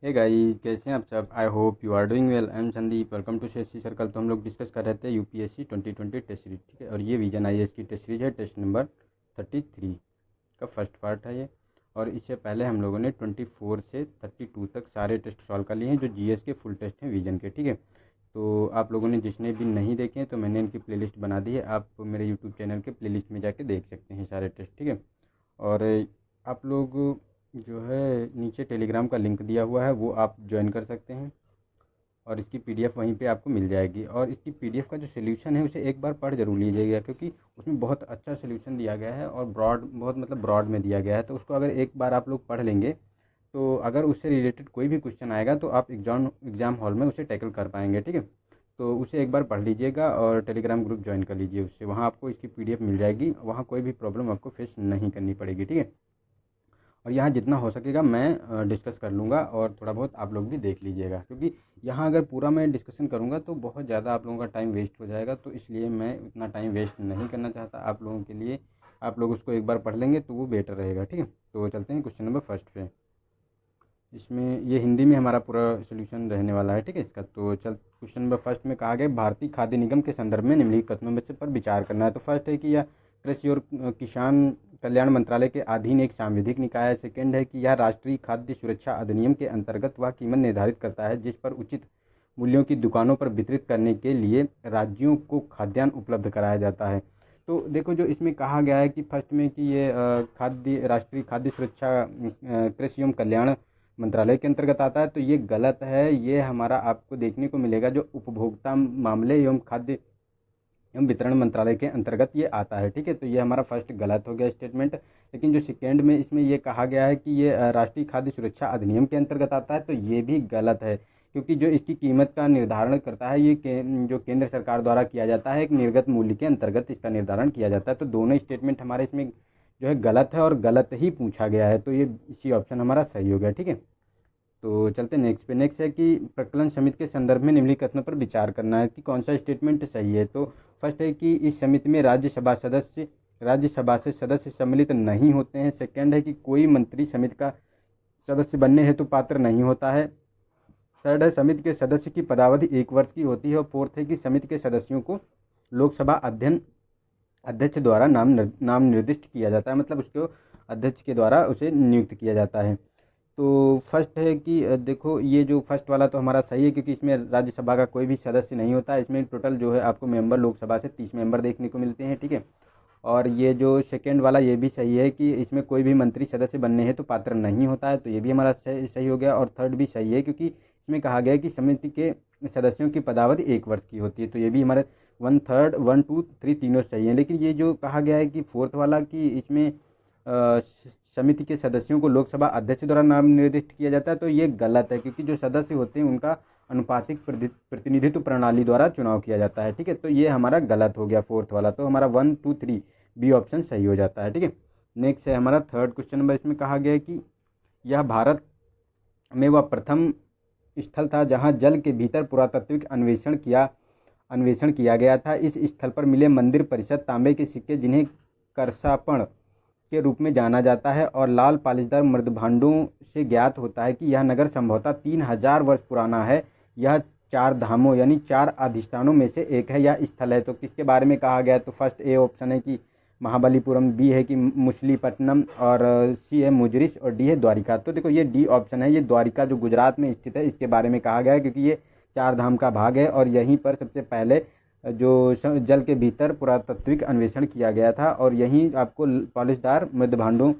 Hey guys, कैसे हैं आप सब। I hope you are doing well. I am Sandeep, welcome to CSC circle. तो हम लोग डिस्कस कर रहे थे यूपीएससी 2020 टेस्ट सीरीज, ठीक है। और ये विजन आईएएस की टेस्ट सीरीज है, टेस्ट नंबर 33 का फर्स्ट पार्ट है ये। और इससे पहले हम लोगों ने 24 से 32 तक सारे टेस्ट सॉल्व कर लिए हैं, जो जीएस के फुल टेस्ट हैं विजन के, ठीक है। तो आप लोगों ने जिसने भी नहीं देखे हैं तो मैंने इनकी प्लेलिस्ट बना दी है, आप मेरे यूट्यूब चैनल के प्लेलिस्ट में जाके देख सकते हैं सारे टेस्ट, ठीक है। और आप लोग जो है नीचे टेलीग्राम का लिंक दिया हुआ है, वो आप ज्वाइन कर सकते हैं और इसकी पीडीएफ वहीं पे आपको मिल जाएगी। और इसकी पीडीएफ का जो सोल्यूशन है उसे एक बार पढ़ जरूर लीजिएगा, क्योंकि उसमें बहुत अच्छा सोल्यूशन दिया गया है और ब्रॉड, बहुत मतलब ब्रॉड में दिया गया है। तो उसको अगर एक बार आप लोग पढ़ लेंगे तो अगर उससे रिलेटेड कोई भी क्वेश्चन आएगा तो आप एग्ज़ाम हॉल में उसे टैकल कर पाएंगे, ठीक है। तो उसे एक बार पढ़ लीजिएगा और टेलीग्राम ग्रुप ज्वाइन कर लीजिए उससे, वहाँ आपको इसकी पीडीएफ मिल जाएगी, वहाँ कोई भी प्रॉब्लम आपको फेस नहीं करनी पड़ेगी, ठीक है। और यहाँ जितना हो सकेगा मैं डिस्कस कर लूँगा और थोड़ा बहुत आप लोग भी देख लीजिएगा, क्योंकि यहाँ अगर पूरा मैं डिस्कशन करूँगा तो बहुत ज़्यादा आप लोगों का टाइम वेस्ट हो जाएगा। तो इसलिए मैं उतना टाइम वेस्ट नहीं करना चाहता आप लोगों के लिए। आप लोग उसको एक बार पढ़ लेंगे तो वो बेटर रहेगा, ठीक है। तो चलते हैं क्वेश्चन नंबर फर्स्ट पे। इसमें ये हिंदी में हमारा पूरा सोल्यूशन रहने वाला है, ठीक है इसका। तो चल, क्वेश्चन नंबर फर्स्ट में कहा गया भारतीय खाद्य निगम के संदर्भ में निम्नलिखित कथनों में से पर विचार करना है। तो फर्स्ट है कि यह कृषि और किसान कल्याण मंत्रालय के अधीन एक सांविधिक निकाय है। सेकेंड है कि यह राष्ट्रीय खाद्य सुरक्षा अधिनियम के अंतर्गत वह कीमत निर्धारित करता है जिस पर उचित मूल्यों की दुकानों पर वितरित करने के लिए राज्यों को खाद्यान्न उपलब्ध कराया जाता है। तो देखो, जो इसमें कहा गया है कि फर्स्ट में कि ये खाद्य राष्ट्रीय खाद्य सुरक्षा कृषि एवं कल्याण मंत्रालय के अंतर्गत आता है, तो ये गलत है। ये हमारा आपको देखने को मिलेगा जो उपभोक्ता मामले एवं खाद्य एवं वितरण मंत्रालय के अंतर्गत ये आता है, ठीक है। तो ये हमारा फर्स्ट गलत हो गया स्टेटमेंट। लेकिन जो सेकेंड में इसमें ये कहा गया है कि ये राष्ट्रीय खाद्य सुरक्षा अधिनियम के अंतर्गत आता है, तो ये भी गलत है, क्योंकि जो इसकी कीमत का निर्धारण करता है ये जो केंद्र सरकार द्वारा किया जाता है, एक निर्गत मूल्य के अंतर्गत इसका निर्धारण किया जाता है। तो दोनों स्टेटमेंट हमारे इसमें जो है गलत है और गलत ही पूछा गया है, तो ये इसी ऑप्शन हमारा सही हो गया, ठीक है। तो चलते नेक्स्ट पे। नेक्स्ट है कि प्रकलन समिति के संदर्भ में निम्नलिखित कथनों पर विचार करना है कि कौन सा स्टेटमेंट सही है। तो फर्स्ट है कि इस समिति में राज्यसभा से सदस्य सम्मिलित नहीं होते हैं। सेकंड है कि कोई मंत्री समिति का सदस्य बनने हेतु पात्र नहीं होता है। थर्ड है समिति के सदस्य की पदावधि 1 वर्ष की होती है। और फोर्थ है कि समिति के सदस्यों को लोकसभा अध्यक्ष द्वारा नाम निर्दिष्ट किया जाता है, मतलब उसको अध्यक्ष के द्वारा उसे नियुक्त किया जाता है। तो फर्स्ट है कि देखो, ये जो फर्स्ट वाला तो हमारा सही है, क्योंकि इसमें राज्यसभा का कोई भी सदस्य नहीं होता है। इसमें टोटल जो है आपको मेंबर लोकसभा से 30 मेंबर देखने को मिलते हैं, ठीक है। और ये जो सेकेंड वाला ये भी सही है कि इसमें कोई भी मंत्री सदस्य बनने है तो पात्र नहीं होता है, तो ये भी हमारा सही हो गया। और थर्ड भी सही है, क्योंकि इसमें कहा गया है कि समिति के सदस्यों की पदावधि 1 वर्ष की होती है, तो ये भी हमारे 1/3 1 2 3 तीनों सही है। लेकिन ये जो कहा गया है कि फोर्थ वाला कि इसमें समिति के सदस्यों को लोकसभा अध्यक्ष द्वारा नाम निर्दिष्ट किया जाता है, तो ये गलत है, क्योंकि जो सदस्य होते हैं उनका अनुपातिक प्रतिनिधित्व प्रणाली द्वारा चुनाव किया जाता है, ठीक है। तो ये हमारा गलत हो गया फोर्थ वाला, तो हमारा 1 2 3 बी ऑप्शन सही हो जाता है, ठीक है। नेक्स्ट है हमारा थर्ड क्वेश्चन नंबर। इसमें कहा गया है कि यह भारत में वह प्रथम स्थल था जहाँ जल के भीतर पुरातात्विक अन्वेषण किया गया था। इस स्थल पर मिले मंदिर परिसर तांबे के सिक्के, जिन्हें करसापण के रूप में जाना जाता है, और लाल पालिशदार मृदभांडों से ज्ञात होता है कि यह नगर संभवतः 3000 वर्ष पुराना है। यह 4 धामों यानी 4 अधिष्ठानों में से एक है, यह स्थल है। तो किसके बारे में कहा गया है? तो फर्स्ट ए ऑप्शन है कि महाबलीपुरम, बी है कि मछलीपट्टनम, और सी है मुजरिस, और डी है द्वारिका। तो देखो, ये डी ऑप्शन है, ये द्वारिका जो गुजरात में स्थित है, इसके बारे में कहा गया है, क्योंकि ये 4 धाम का भाग है और यहीं पर सबसे पहले जो जल के भीतर पुरातात्विक अन्वेषण किया गया था, और यहीं आपको पॉलिशदार मृद भांडों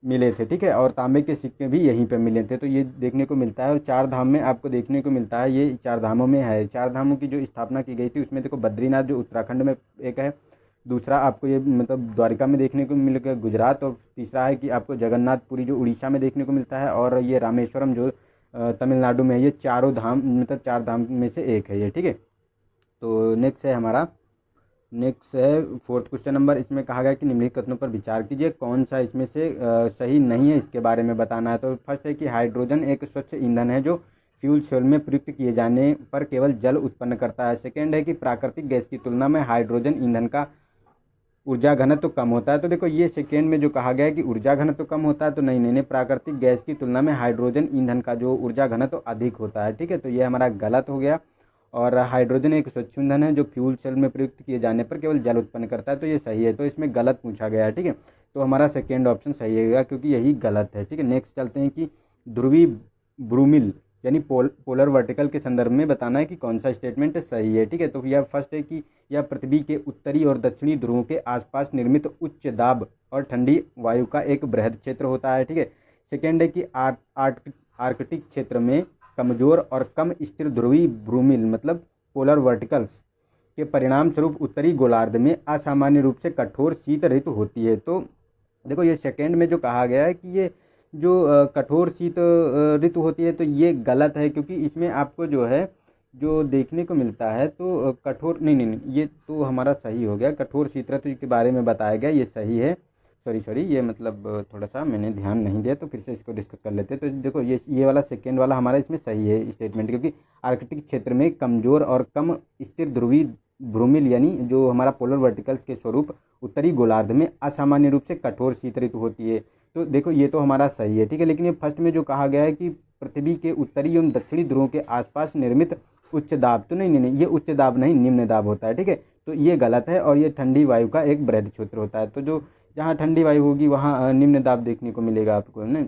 मिले थे, ठीक है। और तांबे के सिक्के भी यहीं पे मिले थे, तो ये देखने को मिलता है। और 4 धाम में आपको देखने को मिलता है, ये 4 धामों में है। 4 धामों की जो स्थापना की गई थी उसमें देखो, बद्रीनाथ जो उत्तराखंड में एक है, दूसरा आपको ये मतलब द्वारिका में देखने को मिलेगा गुजरात, और तीसरा है कि आपको जगन्नाथपुरी जो उड़ीसा में देखने को मिलता है, और ये रामेश्वरम जो तमिलनाडु में है। ये चारों धाम मतलब 4 धाम में से एक है ये, ठीक है। तो नेक्स्ट है हमारा, नेक्स्ट है फोर्थ क्वेश्चन नंबर। इसमें कहा गया कि निम्नलिखित कथनों पर विचार कीजिए, कौन सा इसमें से सही नहीं है, इसके बारे में बताना है। तो फर्स्ट है कि हाइड्रोजन एक स्वच्छ ईंधन है जो फ्यूल सेल में प्रयुक्त किए जाने पर केवल जल उत्पन्न करता है। सेकेंड है कि प्राकृतिक गैस की तुलना में हाइड्रोजन ईंधन का ऊर्जा घनत्व कम होता है। तो देखो ये सेकेंड में जो कहा गया है कि ऊर्जा घनत्व कम होता है, तो नहीं नहीं नहीं, प्राकृतिक गैस की तुलना में हाइड्रोजन ईंधन का जो ऊर्जा घनत्व अधिक होता है। ठीक है, तो ये हमारा गलत हो गया। और हाइड्रोजन एक स्वच्छ ईंधन है जो फ्यूल सेल में प्रयुक्त किए जाने पर केवल जल उत्पन्न करता है, तो ये सही है। तो इसमें गलत पूछा गया है। ठीक है, तो हमारा सेकेंड ऑप्शन सही होगा क्योंकि यही गलत है। ठीक है, नेक्स्ट चलते हैं कि ध्रुवी ब्रूमिल यानी पोलर वर्टिकल के संदर्भ में बताना है कि कौन सा स्टेटमेंट सही है। ठीक है, तो यह फर्स्ट है कि यह पृथ्वी के उत्तरी और दक्षिणी ध्रुवों के आसपास निर्मित उच्च दाब और ठंडी वायु का एक बृहद क्षेत्र होता है। ठीक है, सेकेंड है कि आर्कटिक क्षेत्र में कमजोर और कम स्थिर ध्रुवीय ब्रूमिल मतलब पोलर वर्टिकल्स के परिणाम स्वरूप उत्तरी गोलार्ध में असामान्य रूप से कठोर शीत ऋतु होती है। तो देखो ये सेकेंड में जो कहा गया है कि ये जो कठोर शीत ऋतु होती है, तो ये गलत है क्योंकि इसमें आपको जो है जो देखने को मिलता है तो कठोर नहीं नहीं नहीं, ये तो हमारा सही हो गया। कठोर शीत ऋतु के बारे में बताया गया, ये सही है। सॉरी ये मतलब थोड़ा सा मैंने ध्यान नहीं दिया, तो फिर से इसको डिस्कस कर लेते हैं। तो देखो ये वाला सेकेंड वाला हमारा इसमें सही है स्टेटमेंट, क्योंकि आर्कटिक क्षेत्र में कमजोर और कम स्थिर ध्रुवीय ब्रूमिल यानी जो हमारा पोलर वर्टिकल्स के स्वरूप उत्तरी गोलार्ध में असामान्य रूप से कठोर शीत ऋतु होती है। तो देखो ये तो हमारा सही है। ठीक है, लेकिन ये फर्स्ट में जो कहा गया है कि पृथ्वी के उत्तरी एवं दक्षिणी ध्रुवों के आसपास निर्मित उच्च दाब, तो नहीं नहीं नहीं, ये उच्च दाब नहीं निम्न दाब होता है। ठीक है, तो ये गलत है और ये ठंडी वायु का एक बृहद क्षेत्र होता है। तो जो जहाँ ठंडी वायु होगी वहाँ निम्न दाब देखने को मिलेगा आपको, नहीं।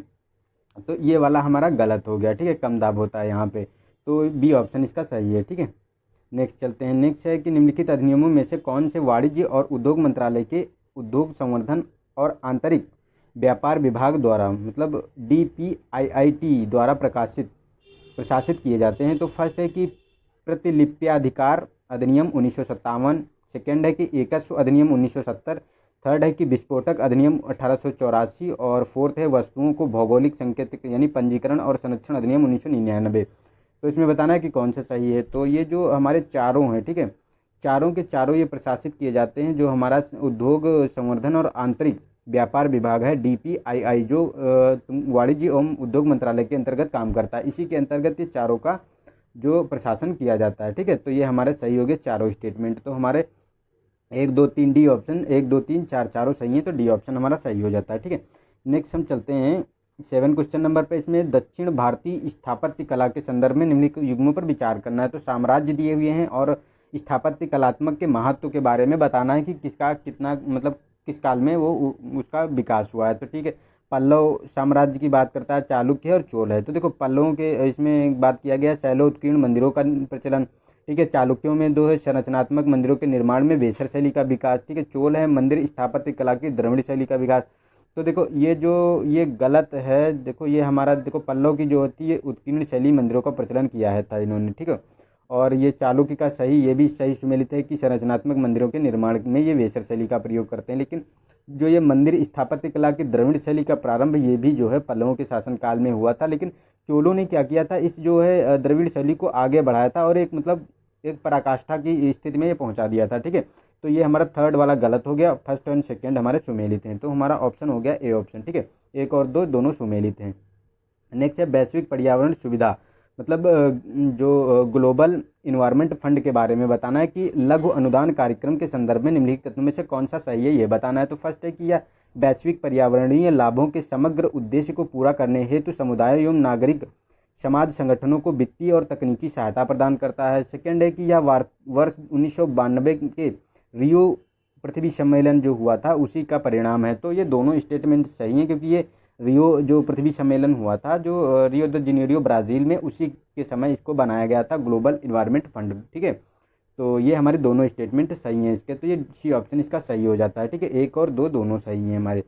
तो ये वाला हमारा गलत हो गया। ठीक है, कम दाब होता है यहाँ पे, तो बी ऑप्शन इसका सही है। ठीक है, नेक्स्ट चलते हैं। नेक्स्ट है कि निम्नलिखित अधिनियमों में से कौन से वाणिज्य और उद्योग मंत्रालय के उद्योग संवर्धन और आंतरिक व्यापार विभाग द्वारा मतलब DPIIT द्वारा प्रशासित किए जाते हैं। तो फर्स्ट है कि प्रतिलिप्याधिकार अधिनियम 1957, सेकेंड है कि एकस्व अधिनियम 1970, थर्ड है कि विस्फोटक अधिनियम 1884 और फोर्थ है वस्तुओं को भौगोलिक संकेतक यानी पंजीकरण और संरक्षण अधिनियम 1999। तो इसमें बताना है कि कौन सा सही है। तो ये जो हमारे चारों हैं, ठीक है, चारों के चारों ये प्रशासित किए जाते हैं। जो हमारा उद्योग संवर्धन और आंतरिक व्यापार विभाग है DPII, जो वाणिज्य एवं उद्योग मंत्रालय के अंतर्गत काम करता है, इसी के अंतर्गत ये चारों का जो प्रशासन किया जाता है। ठीक है, तो ये हमारे सही हो गए चारों स्टेटमेंट। तो हमारे 1 2 3 डी ऑप्शन, 1 2 3 4 चारों सही है, तो डी ऑप्शन हमारा सही हो जाता है। ठीक है, नेक्स्ट हम चलते हैं 7 क्वेश्चन नंबर पे। इसमें दक्षिण भारतीय स्थापत्य कला के संदर्भ में निम्नलिखित युग्मों पर विचार करना है। तो साम्राज्य दिए हुए हैं और स्थापत्य कलात्मक के महत्व के बारे में बताना है कि किसका कितना मतलब किस काल में वो उसका विकास हुआ है। तो ठीक है, पल्लव साम्राज्य की बात करता है, चालुक्य और चोल है। तो देखो पल्लवों के इसमें बात किया गया शैलो उत्कीर्ण मंदिरों का प्रचलन। ठीक है, चालुक्यों में दो है संरचनात्मक मंदिरों के निर्माण में वेसर शैली का विकास। ठीक है, चोल है मंदिर स्थापत्य कला की द्रविड़ शैली का विकास। तो देखो ये गलत है। देखो ये हमारा देखो पल्लव की जो होती है उत्कीर्ण शैली मंदिरों का प्रचलन किया है था इन्होंने। ठीक है, और ये चालुक्य का सही, ये भी सही सुमेलित है कि संरचनात्मक मंदिरों के निर्माण में ये वेसर शैली का प्रयोग करते हैं। लेकिन जो ये मंदिर स्थापत्य कला की द्रविड़ शैली का प्रारंभ ये भी जो है पल्लवों के शासनकाल में हुआ था। लेकिन चोलों ने क्या किया था, इस जो है द्रविड़ शैली को आगे बढ़ाया था और एक मतलब एक पराकाष्ठा की स्थिति में ये पहुंचा दिया था। ठीक है, तो ये हमारा थर्ड वाला गलत हो गया। फर्स्ट एंड सेकेंड हमारे सुमेलित हैं, तो हमारा ऑप्शन हो गया ए ऑप्शन। ठीक है, 1 और 2 दोनों सुमेलित हैं। नेक्स्ट है वैश्विक पर्यावरण सुविधा मतलब जो ग्लोबल इन्वायरमेंट फंड के बारे में बताना है कि लघु अनुदान कार्यक्रम के संदर्भ में निम्नलिखित तत्वों में से कौन सा सही है, ये बताना है। तो फर्स्ट है कि यह वैश्विक पर्यावरणीय लाभों के समग्र उद्देश्य को पूरा करने हेतु समुदाय एवं नागरिक समाज संगठनों को वित्तीय और तकनीकी सहायता प्रदान करता है। सेकेंड है कि यह वर्ष 1992 के रियो पृथ्वी सम्मेलन जो हुआ था उसी का परिणाम है। तो ये दोनों स्टेटमेंट सही हैं क्योंकि ये रियो जो पृथ्वी सम्मेलन हुआ था जो रियो द जेनेरियो ब्राज़ील में, उसी के समय इसको बनाया गया था ग्लोबल इन्वायरमेंट फंड। ठीक है, तो ये हमारे दोनों स्टेटमेंट सही हैं इसके, तो ये सी ऑप्शन इसका सही हो जाता है। ठीक है, 1 और 2 दोनों सही हैं हमारे।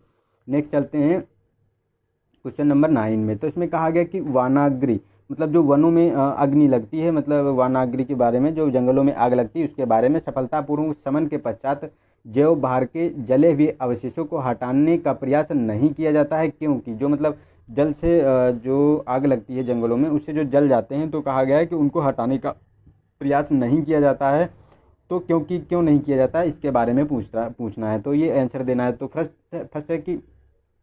नेक्स्ट चलते हैं क्वेश्चन नंबर 9 में। तो इसमें कहा गया कि वानाग्नि मतलब जो वनों में अग्नि लगती है, मतलब वानाग्नि के बारे में, जो जंगलों में आग लगती है उसके बारे में सफलतापूर्वक शमन के पश्चात जैव भार के जले हुए अवशेषों को हटाने का प्रयास नहीं किया जाता है। क्योंकि जो मतलब जल से जो आग लगती है जंगलों में उससे जो जल जाते हैं, तो कहा गया है कि उनको हटाने का प्रयास नहीं किया जाता है। तो क्योंकि क्यों नहीं किया जाता है इसके बारे में पूछना है, तो ये आंसर देना है। तो फर्स्ट है कि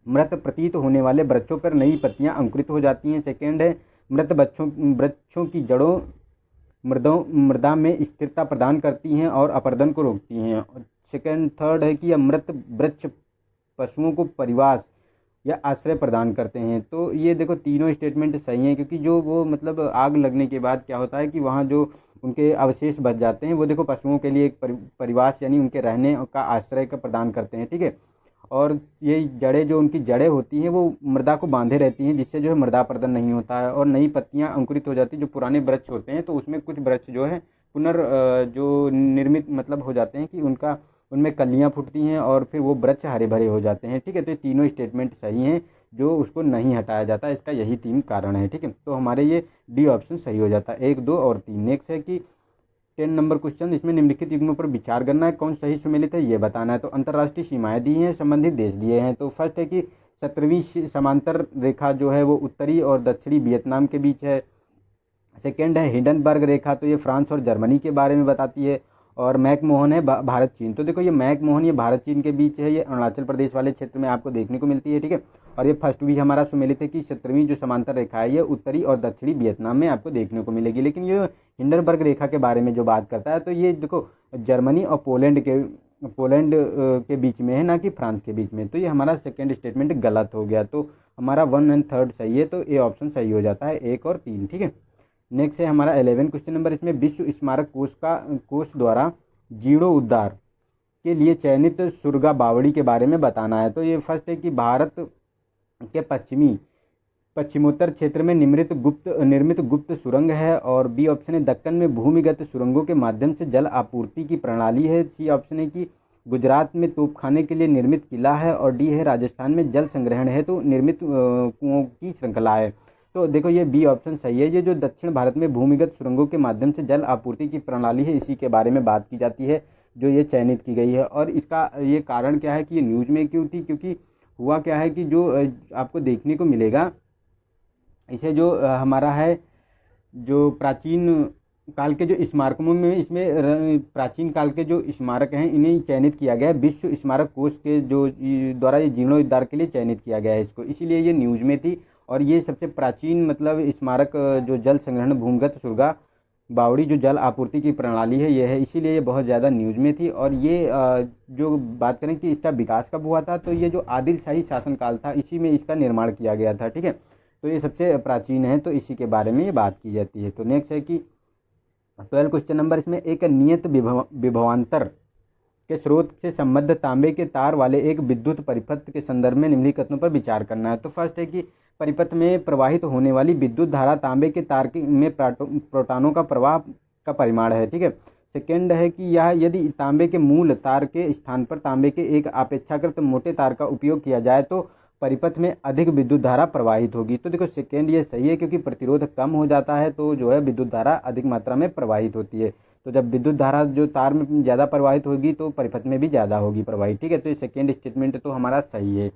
मृत प्रतीत होने वाले वृक्षों पर नई पत्तियां अंकुरित हो जाती हैं। सेकेंड है मृत वृक्षों की जड़ों मृदा में स्थिरता प्रदान करती हैं और अपरदन को रोकती हैं। सेकंड थर्ड है कि यह मृत वृक्ष पशुओं को परिवास या आश्रय प्रदान करते हैं। तो ये देखो तीनों स्टेटमेंट सही हैं, क्योंकि जो वो मतलब आग लगने के बाद क्या होता है कि वहाँ जो उनके अवशेष बच जाते हैं वो देखो पशुओं के लिए एक परिवास यानी उनके रहने का आश्रय का प्रदान करते हैं, ठीक है। और ये जड़ें जो उनकी जड़ें होती हैं वो मृदा को बांधे रहती हैं, जिससे जो है मृदा अपरदन नहीं होता है और नई पत्तियां अंकुरित हो जाती हैं। जो पुराने वृक्ष होते हैं तो उसमें कुछ वृक्ष जो है जो निर्मित मतलब हो जाते हैं कि उनका उनमें कलियां फूटती हैं और फिर वो वृक्ष हरे भरे हो जाते हैं, ठीक है। तो ये तीनों स्टेटमेंट सही हैं, जो उसको नहीं हटाया जाता, इसका यही 3 कारण है, ठीक है। तो हमारे ये डी ऑप्शन सही हो जाता है, 1, 2 और 3। नेक्स्ट है कि 10 नंबर क्वेश्चन, इसमें निम्नलिखित युग्मों पर विचार करना है, कौन सही सुमेलित है ये बताना है। तो अंतर्राष्ट्रीय सीमाएं दी हैं, संबंधित देश दिए हैं। तो फर्स्ट है कि 17वीं समांतर रेखा जो है वो उत्तरी और दक्षिणी वियतनाम के बीच है। सेकेंड है हिंडनबर्ग रेखा, तो ये फ्रांस और जर्मनी के बारे में बताती है। और मैकमोहन है भारत चीन, तो देखो ये मैकमोहन ये भारत चीन के बीच है, ये अरुणाचल प्रदेश वाले क्षेत्र में आपको देखने को मिलती है, ठीक है। और ये फर्स्ट भी हमारा सुमेलित है कि 17वीं जो समांतर रेखा है ये उत्तरी और दक्षिणी वियतनाम में आपको देखने को मिलेगी। लेकिन ये हिंडनबर्ग रेखा के बारे में जो बात करता है तो ये देखो जर्मनी और पोलैंड के बीच में है, ना कि फ्रांस के बीच में। तो ये हमारा सेकेंड स्टेटमेंट गलत हो गया। तो हमारा 1 और 3 सही है, तो ए ऑप्शन सही हो जाता है, 1 और 3, ठीक है। नेक्स्ट है हमारा 11 क्वेश्चन नंबर, इसमें विश्व स्मारक कोष द्वारा जीर्णोद्धार के लिए चयनित सुरगा बावड़ी के बारे में बताना है। तो ये फर्स्ट है कि भारत के पश्चिमोत्तर क्षेत्र में निर्मित गुप्त सुरंग है। और बी ऑप्शन है दक्कन में भूमिगत सुरंगों के माध्यम से जल आपूर्ति की प्रणाली है। सी ऑप्शन है कि गुजरात में तोपखाने के लिए निर्मित किला है। और डी है राजस्थान में जल संग्रहण हेतु निर्मित कुओं की श्रृंखला है। तो देखो ये बी ऑप्शन सही है, ये जो दक्षिण भारत में भूमिगत सुरंगों के माध्यम से जल आपूर्ति की प्रणाली है, इसी के बारे में बात की जाती है जो ये चयनित की गई है। और इसका ये कारण क्या है कि ये न्यूज़ में क्यों थी, क्योंकि हुआ क्या है कि जो आपको देखने को मिलेगा, इसे जो हमारा है जो प्राचीन काल के जो स्मारकों में इसमें प्राचीन काल के जो स्मारक हैं इन्हें चयनित किया गया है विश्व स्मारक कोष के जो द्वारा ये जीर्णोद्धार के लिए चयनित किया गया है इसको, इसीलिए ये न्यूज़ में थी। और ये सबसे प्राचीन मतलब स्मारक जो जल संग्रहण भूमिगत सुरगा बावड़ी जो जल आपूर्ति की प्रणाली है ये है, इसीलिए ये बहुत ज़्यादा न्यूज़ में थी। और ये जो बात करें कि इसका विकास कब हुआ था, तो ये जो आदिल शाही शासनकाल था इसी में इसका निर्माण किया गया था, ठीक है। तो ये सबसे प्राचीन है, तो इसी के बारे में ये बात की जाती है। तो नेक्स्ट है कि 12 क्वेश्चन नंबर, इसमें एक नियत विभवांतर के स्रोत से संबद्ध तांबे के तार वाले एक विद्युत परिपथ के संदर्भ में निम्नलिखित पर विचार करना है। तो फर्स्ट है कि परिपथ में प्रवाहित होने वाली विद्युत धारा तांबे के तार में प्रोटॉनों का प्रवाह का परिमाण है, ठीक है। सेकेंड है कि यह यदि तांबे के मूल तार के स्थान पर तांबे के एक अपेक्षाकृत मोटे तार का उपयोग किया जाए तो परिपथ में अधिक विद्युत धारा प्रवाहित होगी। तो देखो सेकेंड ये सही है, क्योंकि प्रतिरोध कम हो जाता है तो जो है विद्युत धारा अधिक मात्रा में प्रवाहित होती है। तो जब विद्युत धारा जो तार में ज़्यादा प्रवाहित होगी तो परिपथ में भी ज़्यादा होगी प्रवाहित, ठीक है। तो ये सेकेंड स्टेटमेंट तो हमारा सही है।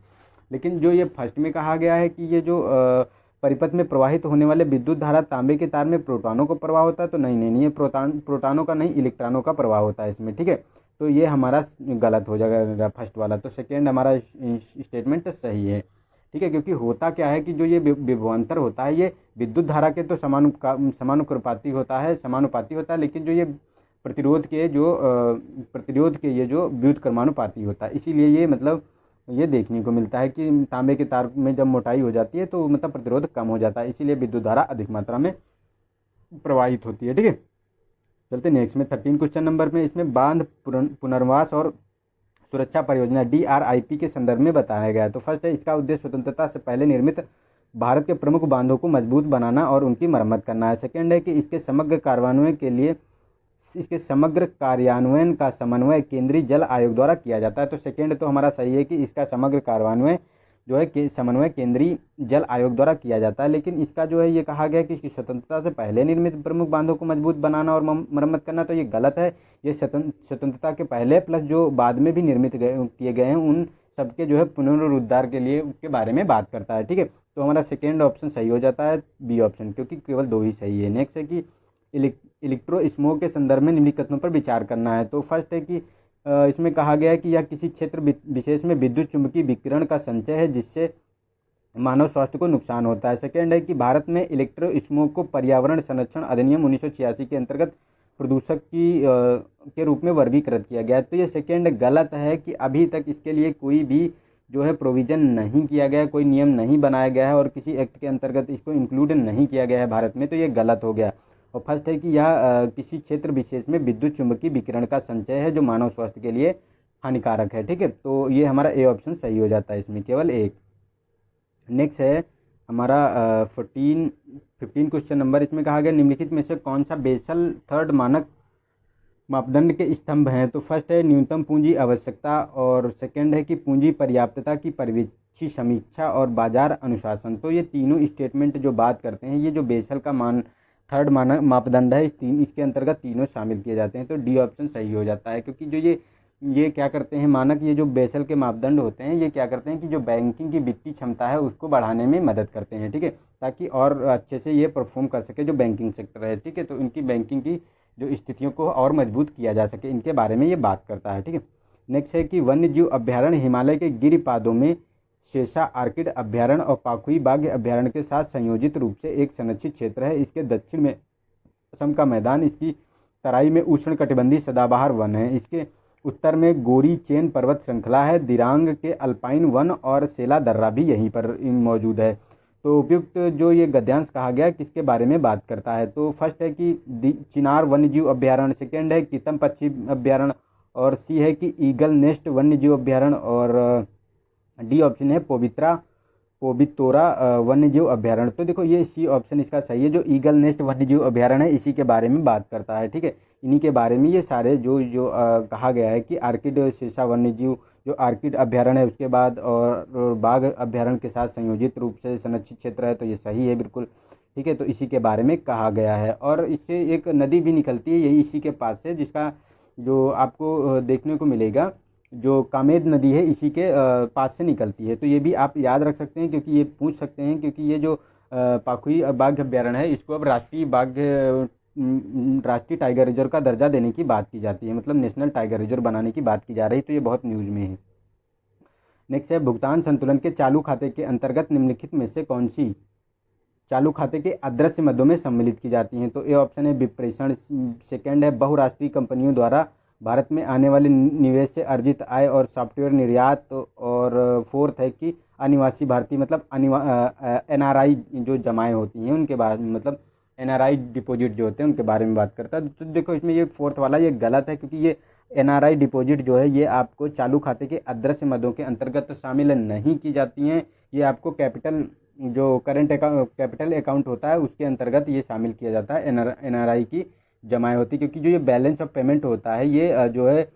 लेकिन जो ये फर्स्ट में कहा गया है कि ये जो परिपथ में प्रवाहित होने वाले विद्युत धारा तांबे के तार में प्रोटॉनों को प्रवाह होता है, तो नहीं ये प्रोटॉनों का नहीं इलेक्ट्रॉनों का प्रवाह होता है इसमें, ठीक है। तो ये हमारा गलत हो जाएगा फर्स्ट वाला। तो सेकेंड हमारा स्टेटमेंट सही है, ठीक है। क्योंकि होता क्या है कि जो ये विभवांतर होता है ये विद्युत धारा के तो समानुपाती होता है, लेकिन जो ये प्रतिरोध के ये जो व्युत्क्रमानुपाती होता है, इसीलिए ये मतलब ये देखने को मिलता है कि तांबे के तार में जब मोटाई हो जाती है तो मतलब प्रतिरोध कम हो जाता है, इसीलिए विद्युत धारा अधिक मात्रा में प्रवाहित होती है, ठीक है। चलते नेक्स्ट में 13 क्वेश्चन नंबर में, इसमें बांध पुनर्वास और सुरक्षा परियोजना DRIP के संदर्भ में बताया गया है। तो फर्स्ट है इसका उद्देश्य स्वतंत्रता से पहले निर्मित भारत के प्रमुख बांधों को मजबूत बनाना और उनकी मरम्मत करना है। सेकेंड है कि इसके समग्र कार्यान्वयन का समन्वय केंद्रीय जल आयोग द्वारा किया जाता है। तो सेकेंड तो हमारा सही है कि इसका समग्र कार्यान्वयन जो है समन्वय केंद्रीय जल आयोग द्वारा किया जाता है। लेकिन इसका जो है ये कहा गया कि इसकी स्वतंत्रता से पहले निर्मित प्रमुख बांधों को मजबूत बनाना और मरम्मत करना, तो ये गलत है। ये स्वतंत्रता के पहले प्लस जो बाद में भी निर्मित किए गए हैं उन सबके जो है पुनरुद्धार के लिए के बारे में बात करता है, ठीक है। तो हमारा सेकेंड ऑप्शन सही हो जाता है, बी ऑप्शन, क्योंकि केवल 2 ही सही है। नेक्स्ट है कि इलेक्ट्रो स्मोक के संदर्भ में निम्नलिखित पर विचार करना है। तो फर्स्ट है कि इसमें कहा गया है कि यह किसी क्षेत्र विशेष में विद्युत चुंबकीय विकिरण का संचय है जिससे मानव स्वास्थ्य को नुकसान होता है। सेकेंड है कि भारत में इलेक्ट्रो स्मोक को पर्यावरण संरक्षण अधिनियम 1986 के अंतर्गत प्रदूषक के रूप में वर्गीकृत किया गया है। तो ये सेकेंड गलत है कि अभी तक इसके लिए कोई भी जो है प्रोविज़न नहीं किया गया है, कोई नियम नहीं बनाया गया है और किसी एक्ट के अंतर्गत इसको इंक्लूड नहीं किया गया है भारत में, तो ये गलत हो गया। और फर्स्ट है कि यह किसी क्षेत्र विशेष में विद्युत चुंबकीय विकिरण का संचय है जो मानव स्वास्थ्य के लिए हानिकारक है। ठीक है, तो ये हमारा ए ऑप्शन सही हो जाता है इसमें, केवल एक। नेक्स्ट है हमारा 15 क्वेश्चन नंबर। इसमें कहा गया निम्नलिखित में से कौन सा बेसल थर्ड मानक मापदंड के स्तंभ हैं। तो फर्स्ट है न्यूनतम पूंजी आवश्यकता, और सेकंड है कि पूंजी पर्याप्तता की पर्यवेक्षी समीक्षा, और बाजार अनुशासन। तो ये तीनों स्टेटमेंट जो बात करते हैं, ये जो बेसल का थर्ड मानक मापदंड है, इसके अंतर्गत तीनों शामिल किए जाते हैं। तो डी ऑप्शन सही हो जाता है, क्योंकि जो ये क्या करते हैं मानक, ये जो बेसल के मापदंड होते हैं, ये क्या करते हैं कि जो बैंकिंग की वित्तीय क्षमता है उसको बढ़ाने में मदद करते हैं। ठीक है, ताकि और अच्छे से ये परफॉर्म कर सके जो बैंकिंग सेक्टर है। ठीक है, तो इनकी बैंकिंग की जो स्थितियों को और मजबूत किया जा सके, इनके बारे में ये बात करता है। ठीक है, नेक्स्ट है कि वन्य जीव अभ्यारण्य हिमालय के गिरिपादों में शेषा आर्किड अभ्यारण्य और पाखुई बाघ अभ्यारण्य के साथ संयोजित रूप से एक संरक्षित क्षेत्र है। इसके दक्षिण में असम का मैदान, इसकी तराई में उष्णकटिबंधीय सदाबहार वन है, इसके उत्तर में गोरी चेन पर्वत श्रृंखला है, दिरांग के अल्पाइन वन और सेला दर्रा भी यहीं पर मौजूद है। तो उपयुक्त जो ये गद्यांश कहा गया किसके बारे में बात करता है। तो फर्स्ट है कि चिनार वन्यजीव अभ्यारण्य, सेकेंड है कितम पक्षी अभ्यारण्य, और सी है कि ईगल नेस्ट वन्यजीव अभ्यारण्य, और डी ऑप्शन है पोबितोरा वन्यजीव अभ्यारण्य। तो देखो ये सी ऑप्शन इसका सही है, जो ईगल नेस्ट वन्यजीव अभ्यारण्य है इसी के बारे में बात करता है। ठीक है, इन्हीं के बारे में ये सारे जो कहा गया है कि आर्किड शेषा वन्यजीव जो आर्किड अभ्यारण्य है, उसके बाद और बाघ अभ्यारण्य के साथ संयोजित रूप से संरक्षित क्षेत्र है, तो ये सही है बिल्कुल। ठीक है, तो इसी के बारे में कहा गया है। और इससे एक नदी भी निकलती है यही इसी के पास से, जिसका जो आपको देखने को मिलेगा, जो कामेद नदी है इसी के पास से निकलती है। तो ये भी आप याद रख सकते हैं, क्योंकि ये पूछ सकते हैं, क्योंकि ये जो पाखुई बाघ अभ्यारण्य है इसको अब राष्ट्रीय टाइगर रिजर्व का दर्जा देने की बात की जाती है, मतलब नेशनल टाइगर रिजर्व बनाने की बात की जा रही है। तो ये बहुत न्यूज़ में है। नेक्स्ट है भुगतान संतुलन के चालू खाते के अंतर्गत निम्नलिखित में से कौन सी चालू खाते के अदृश्य मदों में सम्मिलित की जाती हैं। तो ए ऑप्शन है विप्रेषण, सेकेंड है बहुराष्ट्रीय कंपनियों द्वारा भारत में आने वाले निवेश से अर्जित आय और सॉफ्टवेयर निर्यात, और फोर्थ है कि अनिवासी भारतीय मतलब NRI जो जमाएं होती हैं उनके बारे में, मतलब NRI डिपॉजिट जो होते हैं उनके बारे में बात करता है। तो देखो इसमें ये फोर्थ वाला ये गलत है, क्योंकि ये NRI डिपॉजिट जो है ये आपको चालू खाते के अदृश्य मदों के अंतर्गत तो शामिल नहीं की जाती हैं। ये आपको जो कैपिटल अकाउंट होता है उसके अंतर्गत ये शामिल किया जाता है, NRI की जमाएं होती, क्योंकि जो ये बैलेंस ऑफ पेमेंट होता है ये जो है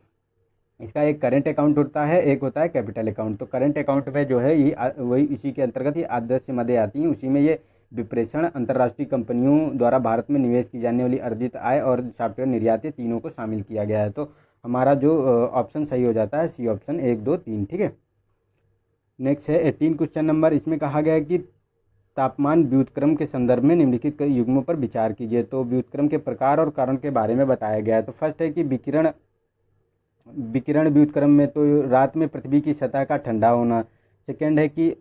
इसका एक करंट अकाउंट होता है, एक होता है कैपिटल अकाउंट। तो करंट अकाउंट में जो है ये वही इसी के अंतर्गत ये आदर्श मदें आती हैं, उसी में ये विप्रेषण, अंतर्राष्ट्रीय कंपनियों द्वारा भारत में निवेश की जाने वाली अर्जित आय और सॉफ्टवेयर निर्यात, तीनों को शामिल किया गया है। तो हमारा जो ऑप्शन सही हो जाता है सी ऑप्शन 1, 2, 3। ठीक है, नेक्स्ट है 18 क्वेश्चन नंबर। इसमें कहा गया है कि तापमान व्युत्क्रम के संदर्भ में निम्नलिखित युग्मों पर विचार कीजिए। तो व्युत्क्रम के प्रकार और कारण के बारे में बताया गया है। तो फर्स्ट है कि विकिरण व्युत्क्रम में तो रात में पृथ्वी की सतह का ठंडा होना, सेकेंड है कि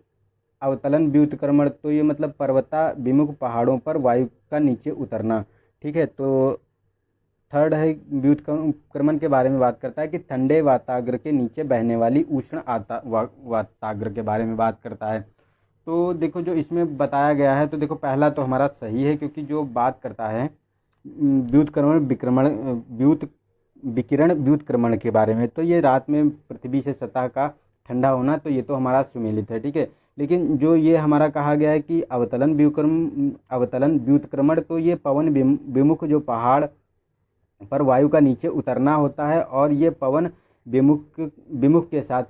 अवतलन व्युत्क्रमण, तो ये मतलब पर्वताभिमुख पहाड़ों पर वायु का नीचे उतरना। ठीक है, तो थर्ड है व्युत्क्रमण के बारे में बात करता है कि ठंडे वाताग्र के नीचे बहने वाली उष्ण वाताग्र के बारे में बात करता है। तो देखो जो इसमें बताया गया है, तो देखो पहला तो हमारा सही है, क्योंकि जो बात करता है विकिरण व्युत्क्रमण के बारे में, तो ये रात में पृथ्वी से सतह का ठंडा होना, तो ये तो हमारा सुमेलित है। ठीक है, लेकिन जो ये हमारा कहा गया है कि अवतलन व्युत्क्रमण, तो ये पवन विमुख जो पहाड़ पर वायु का नीचे उतरना होता है, और ये पवन विमुख के साथ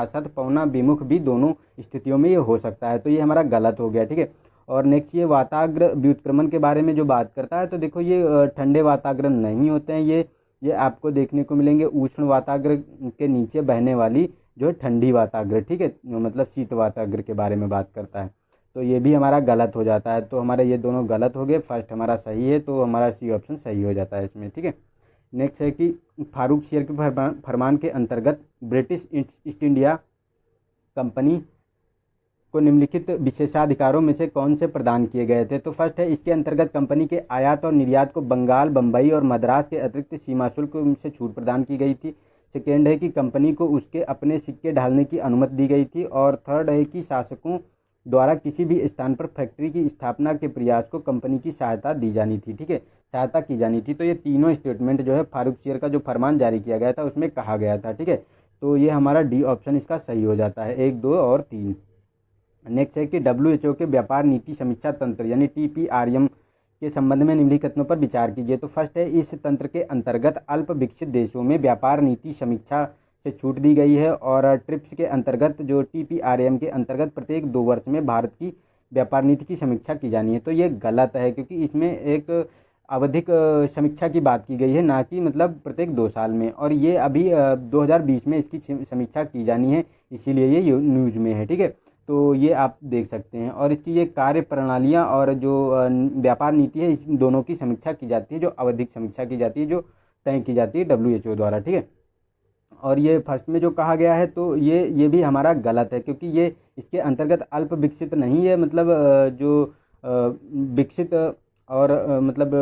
साथ पवनाभिमुख भी दोनों स्थितियों में ये हो सकता है। तो ये हमारा गलत हो गया। ठीक है, और नेक्स्ट ये वाताग्र व्युत्क्रमण के बारे में जो बात करता है, तो देखो ये ठंडे वाताग्र नहीं होते हैं, ये आपको देखने को मिलेंगे उष्ण वाताग्र के नीचे बहने वाली जो है ठंडी वाताग्र। ठीक है, मतलब शीत वाताग्र के बारे में बात करता है। तो ये भी हमारा गलत हो जाता है। तो हमारे ये दोनों गलत हो गए, फर्स्ट हमारा सही है, तो हमारा सी ऑप्शन सही हो जाता है इसमें। ठीक है, नेक्स्ट है कि फारूक शेयर के फरमान के अंतर्गत ब्रिटिश ईस्ट इंडिया कंपनी को निम्नलिखित विशेषाधिकारों में से कौन से प्रदान किए गए थे। तो फर्स्ट है, इसके अंतर्गत कंपनी के आयात और निर्यात को बंगाल, बम्बई और मद्रास के अतिरिक्त सीमा शुल्क से छूट प्रदान की गई थी। सेकेंड है कि कंपनी को उसके अपने सिक्के ढालने की अनुमति दी गई थी। और थर्ड है कि शासकों द्वारा किसी भी स्थान पर फैक्ट्री की स्थापना के प्रयास को कंपनी की सहायता दी जानी थी। ठीक है, सहायता की जानी थी। तो ये तीनों स्टेटमेंट जो है फारूखसियर का जो फरमान जारी किया गया था उसमें कहा गया था। ठीक है, तो ये हमारा डी ऑप्शन इसका सही हो जाता है, 1, 2 और 3। नेक्स्ट है कि WHO के व्यापार नीति समीक्षा तंत्र यानी TPRM के संबंध में निम्नलिखितों पर विचार कीजिए। तो फर्स्ट है, इस तंत्र के अंतर्गत अल्प विकसित देशों में व्यापार नीति समीक्षा से छूट दी गई है। और ट्रिप्स के अंतर्गत जो TPRM के अंतर्गत प्रत्येक 2 वर्ष में भारत की व्यापार नीति की समीक्षा की जानी है। तो ये गलत है, क्योंकि इसमें एक आवधिक समीक्षा की बात की गई है, ना कि मतलब प्रत्येक 2 साल में। और ये अभी 2020 में इसकी समीक्षा की जानी है, इसीलिए ये न्यूज़ में है। ठीक है, तो ये आप देख सकते हैं। और इसकी ये कार्य प्रणालियाँ और जो व्यापार नीति है, इस दोनों की समीक्षा की जाती है, जो आवधिक समीक्षा की जाती है, जो तय की जाती है WHO द्वारा। ठीक है, और ये फर्स्ट में जो कहा गया है तो ये भी हमारा गलत है, क्योंकि ये इसके अंतर्गत अल्प विकसित नहीं है, मतलब जो विकसित और मतलब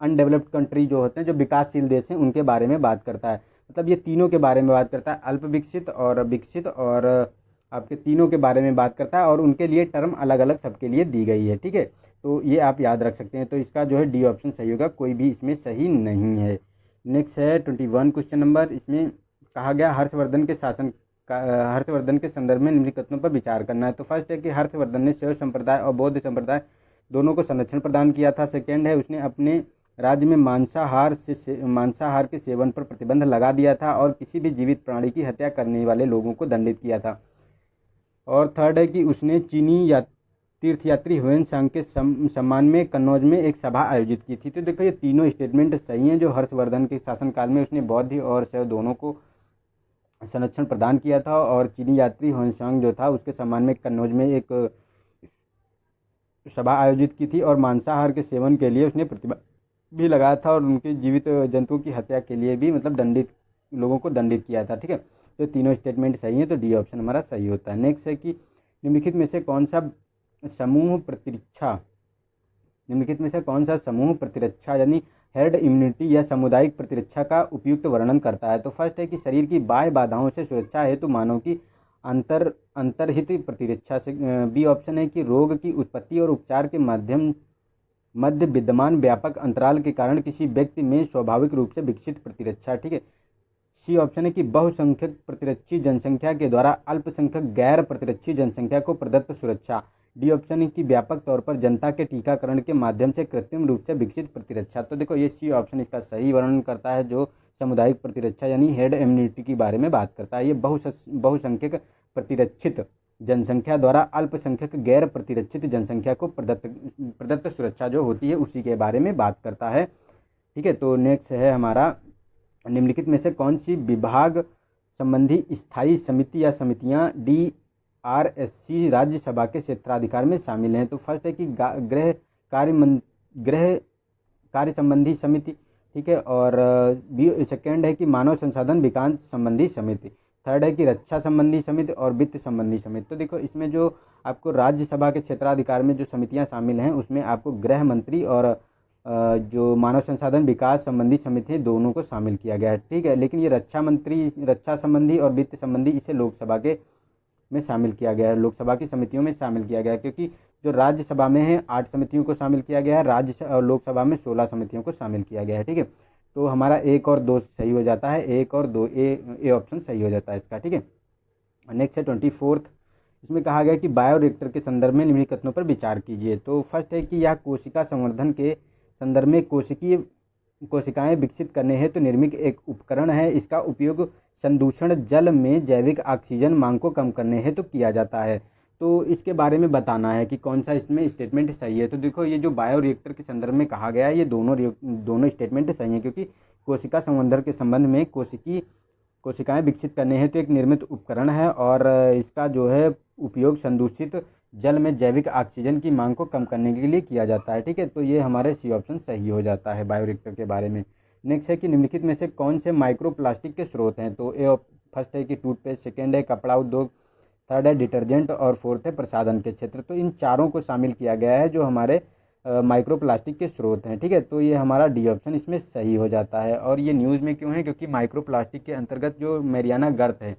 अनडेवलप्ड कंट्री जो होते हैं, जो विकासशील देश हैं, उनके बारे में बात करता है। मतलब ये तीनों के बारे में बात करता है, अल्प विकसित और विकसित, और आपके तीनों के बारे में बात करता है। और उनके लिए टर्म अलग अलग सबके लिए दी गई है। ठीक है, तो ये आप याद रख सकते हैं। तो इसका जो है डी ऑप्शन सही होगा, कोई भी इसमें सही नहीं है। नेक्स्ट है 21 क्वेश्चन नंबर। इसमें कहा गया हर्षवर्धन के शासन का हर्षवर्धन के संदर्भ में निम्नलिखितों पर विचार करना है। तो फर्स्ट है कि हर्षवर्धन ने शैव संप्रदाय और बौद्ध संप्रदाय दोनों को संरक्षण प्रदान किया था। सेकेंड है, उसने अपने राज्य में मांसाहार के सेवन पर प्रतिबंध लगा दिया था और किसी भी जीवित प्राणी की हत्या करने वाले लोगों को दंडित किया था। और थर्ड है कि उसने चीनी तीर्थयात्री ह्वेनसांग के सम्मान में कन्नौज में एक सभा आयोजित की थी। तो देखो ये तीनों स्टेटमेंट सही हैं। जो हर्षवर्धन के शासनकाल में उसने बौद्ध और शैव दोनों को संरक्षण प्रदान किया था, और चीनी यात्री ह्वेनसांग जो था उसके सम्मान में कन्नौज में एक सभा आयोजित की थी, और मांसाहार के सेवन के लिए उसने प्रतिबंध भी लगाया था, और उनके जीवित जंतुओं की हत्या के लिए भी मतलब लोगों को दंडित किया था। ठीक है, तो तीनों स्टेटमेंट सही है, तो डी ऑप्शन हमारा सही होता है। नेक्स्ट है कि निम्नलिखित में से कौन सा समूह प्रतिरक्षा यानी हेर्ड इम्यूनिटी या सामुदायिक प्रतिरक्षा का उपयुक्त वर्णन करता है। तो फर्स्ट है कि शरीर की बाह्य बाधाओं से सुरक्षा हेतु मानव की अंतर्हित प्रतिरक्षा से। बी ऑप्शन है कि रोग की उत्पत्ति और उपचार के मध्य विद्यमान व्यापक अंतराल के कारण किसी व्यक्ति में स्वाभाविक रूप से विकसित प्रतिरक्षा। ठीक है, सी ऑप्शन है कि बहुसंख्यक प्रतिरक्षी जनसंख्या के द्वारा अल्पसंख्यक गैर प्रतिरक्षी जनसंख्या को प्रदत्त सुरक्षा। डी ऑप्शन है कि व्यापक तौर पर जनता के टीकाकरण के माध्यम से कृत्रिम रूप से विकसित प्रतिरक्षा। तो देखो ये सी ऑप्शन इसका सही वर्णन करता है, जो सामुदायिक प्रतिरक्षा यानी हेर्ड इम्यूनिटी के बारे में बात करता है। ये बहुसंख्यक प्रतिरक्षित जनसंख्या द्वारा अल्पसंख्यक गैर प्रतिरक्षित जनसंख्या को प्रदत्त सुरक्षा जो होती है उसी के बारे में बात करता है। ठीक है, तो नेक्स्ट है हमारा निम्नलिखित में से कौन सी विभाग संबंधी स्थायी समिति या समितियां DRSC राज्यसभा के क्षेत्राधिकार में शामिल हैं। तो फर्स्ट है कि गृह कार्य संबंधी समिति। ठीक है, और सेकेंड है कि मानव संसाधन विकास संबंधी समिति। थर्ड है कि रक्षा संबंधी समिति और वित्त संबंधी समिति। तो देखो इसमें जो आपको राज्यसभा के क्षेत्राधिकार में जो समितियां शामिल हैं उसमें आपको गृह मंत्री और जो मानव संसाधन विकास संबंधी समिति है दोनों को शामिल किया गया है। ठीक है, लेकिन ये रक्षा संबंधी और वित्त संबंधी इसे लोकसभा के में शामिल किया गया है, लोकसभा की समितियों में शामिल किया गया है, क्योंकि जो राज्यसभा में है 8 समितियों को शामिल किया गया है, लोकसभा में 16 समितियों को शामिल किया गया है। ठीक है, तो हमारा 1 और 2 सही हो जाता है, 1 और 2 ए ऑप्शन सही हो जाता है इसका। ठीक है, नेक्स्ट है 24th। इसमें कहा गया कि बायोरिएक्टर के संदर्भ में निम्नलिखित कथनों पर विचार कीजिए। तो फर्स्ट है कि यह कोशिका संवर्धन के संदर्भ में कोशिकाएं विकसित करने हेतु निर्मित एक उपकरण है। इसका उपयोग संदूषण जल में जैविक ऑक्सीजन मांग को कम करने हेतु किया जाता है। तो इसके बारे में बताना है कि कौन सा इसमें स्टेटमेंट सही है। तो देखो ये जो बायोरिएक्टर के संदर्भ में कहा गया है ये दोनों स्टेटमेंट सही हैं, क्योंकि कोशिका संवर्धन के संबंध में कोशिकाएं विकसित करने हेतु एक निर्मित उपकरण है, और इसका जो है उपयोग संदूषित जल में जैविक ऑक्सीजन की मांग को कम करने के लिए किया जाता है। ठीक है, तो ये हमारे सी ऑप्शन सही हो जाता है बायोरिएक्टर के बारे में। नेक्स्ट है कि निम्नलिखित में से कौन से माइक्रो प्लास्टिक के स्रोत हैं। तो फर्स्ट है कि टूथपेस्ट, सेकेंड है कपड़ा उद्योग, थर्ड है डिटर्जेंट और फोर्थ है प्रसाधन के क्षेत्र। तो इन चारों को शामिल किया गया है जो हमारे माइक्रो प्लास्टिक के स्रोत हैं, ठीक है। तो ये हमारा डी ऑप्शन इसमें सही हो जाता है। और ये न्यूज़ में क्यों है, क्योंकि माइक्रो प्लास्टिक के अंतर्गत जो मैरियाना गर्त है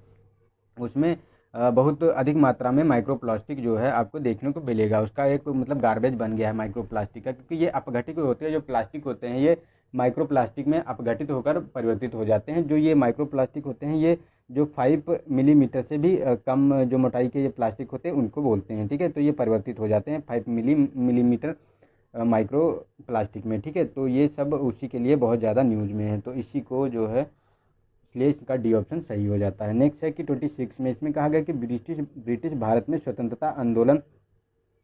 उसमें बहुत अधिक मात्रा में माइक्रो प्लास्टिक जो है आपको देखने को मिलेगा। उसका एक मतलब गार्बेज बन गया है माइक्रो प्लास्टिक का, क्योंकि ये अपघटित होते हैं। जो प्लास्टिक होते हैं ये माइक्रो प्लास्टिक में अपघटित होकर परिवर्तित हो जाते हैं। जो ये माइक्रो प्लास्टिक होते हैं ये जो 5 मिलीमीटर से भी कम जो मोटाई के ये प्लास्टिक होते हैं उनको बोलते हैं, ठीक है। तो ये परिवर्तित हो जाते हैं 5 मिलीमीटर माइक्रो प्लास्टिक में, ठीक है। तो ये सब उसी के लिए बहुत ज़्यादा न्यूज़ में है, तो इसी को जो है इसलिए इसका डी ऑप्शन सही हो जाता है। नेक्स्ट है कि 26 में इसमें कहा गया कि ब्रिटिश भारत में स्वतंत्रता आंदोलन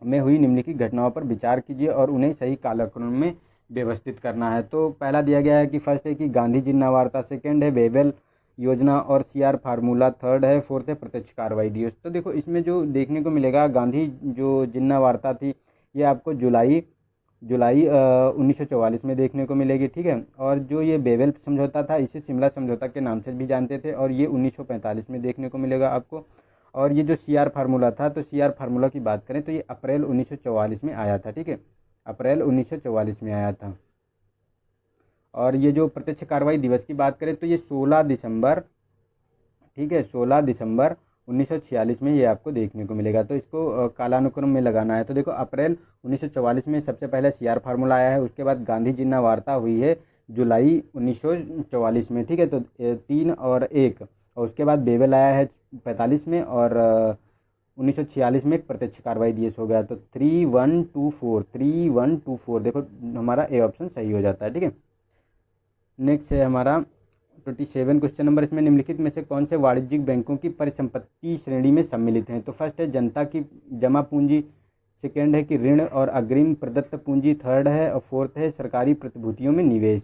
में हुई निम्नलिखित घटनाओं पर विचार कीजिए और उन्हें सही कालक्रम में व्यवस्थित करना है। तो पहला दिया गया है कि फर्स्ट है कि गांधी जिन्ना वार्ता, सेकेंड है बेबल योजना और सीआर फार्मूला, थर्ड है, फोर्थ है प्रत्यक्ष कार्रवाई दिवस। तो देखो इसमें जो देखने को मिलेगा गांधी जो जिन्ना वार्ता थी ये आपको जुलाई 1944 में देखने को मिलेगी, ठीक है। और जो ये बेबल समझौता था इसे शिमला समझौता के नाम से भी जानते थे और ये 1945 में देखने को मिलेगा आपको। और ये जो सीआर फार्मूला था, तो सीआर फार्मूला की बात करें तो ये अप्रैल 1944 में आया था, ठीक है। अप्रैल 1944 में आया था। और ये जो प्रत्यक्ष कार्रवाई दिवस की बात करें तो ये 16 दिसंबर, ठीक है, 16 दिसंबर 1946 में ये आपको देखने को मिलेगा। तो इसको कालानुक्रम में लगाना है। तो देखो अप्रैल 1944 में सबसे पहले सीआर फार्मूला आया है, उसके बाद गांधी जिन्ना वार्ता हुई है जुलाई 1944 में, ठीक है। तो 3 और 1, और उसके बाद बेबल आया है 45 में और 1946 में एक प्रत्यक्ष कार्रवाई दिवस हो गया। तो 3124 देखो हमारा ए ऑप्शन सही हो जाता है, ठीक है। नेक्स्ट है हमारा 27 क्वेश्चन नंबर। इसमें निम्नलिखित में से कौन से वाणिज्यिक बैंकों की परिसंपत्ति श्रेणी में सम्मिलित हैं। तो फर्स्ट है जनता की जमा पूंजी, सेकेंड है कि ऋण और अग्रिम प्रदत्त पूंजी, थर्ड है और फोर्थ है सरकारी प्रतिभूतियों में निवेश।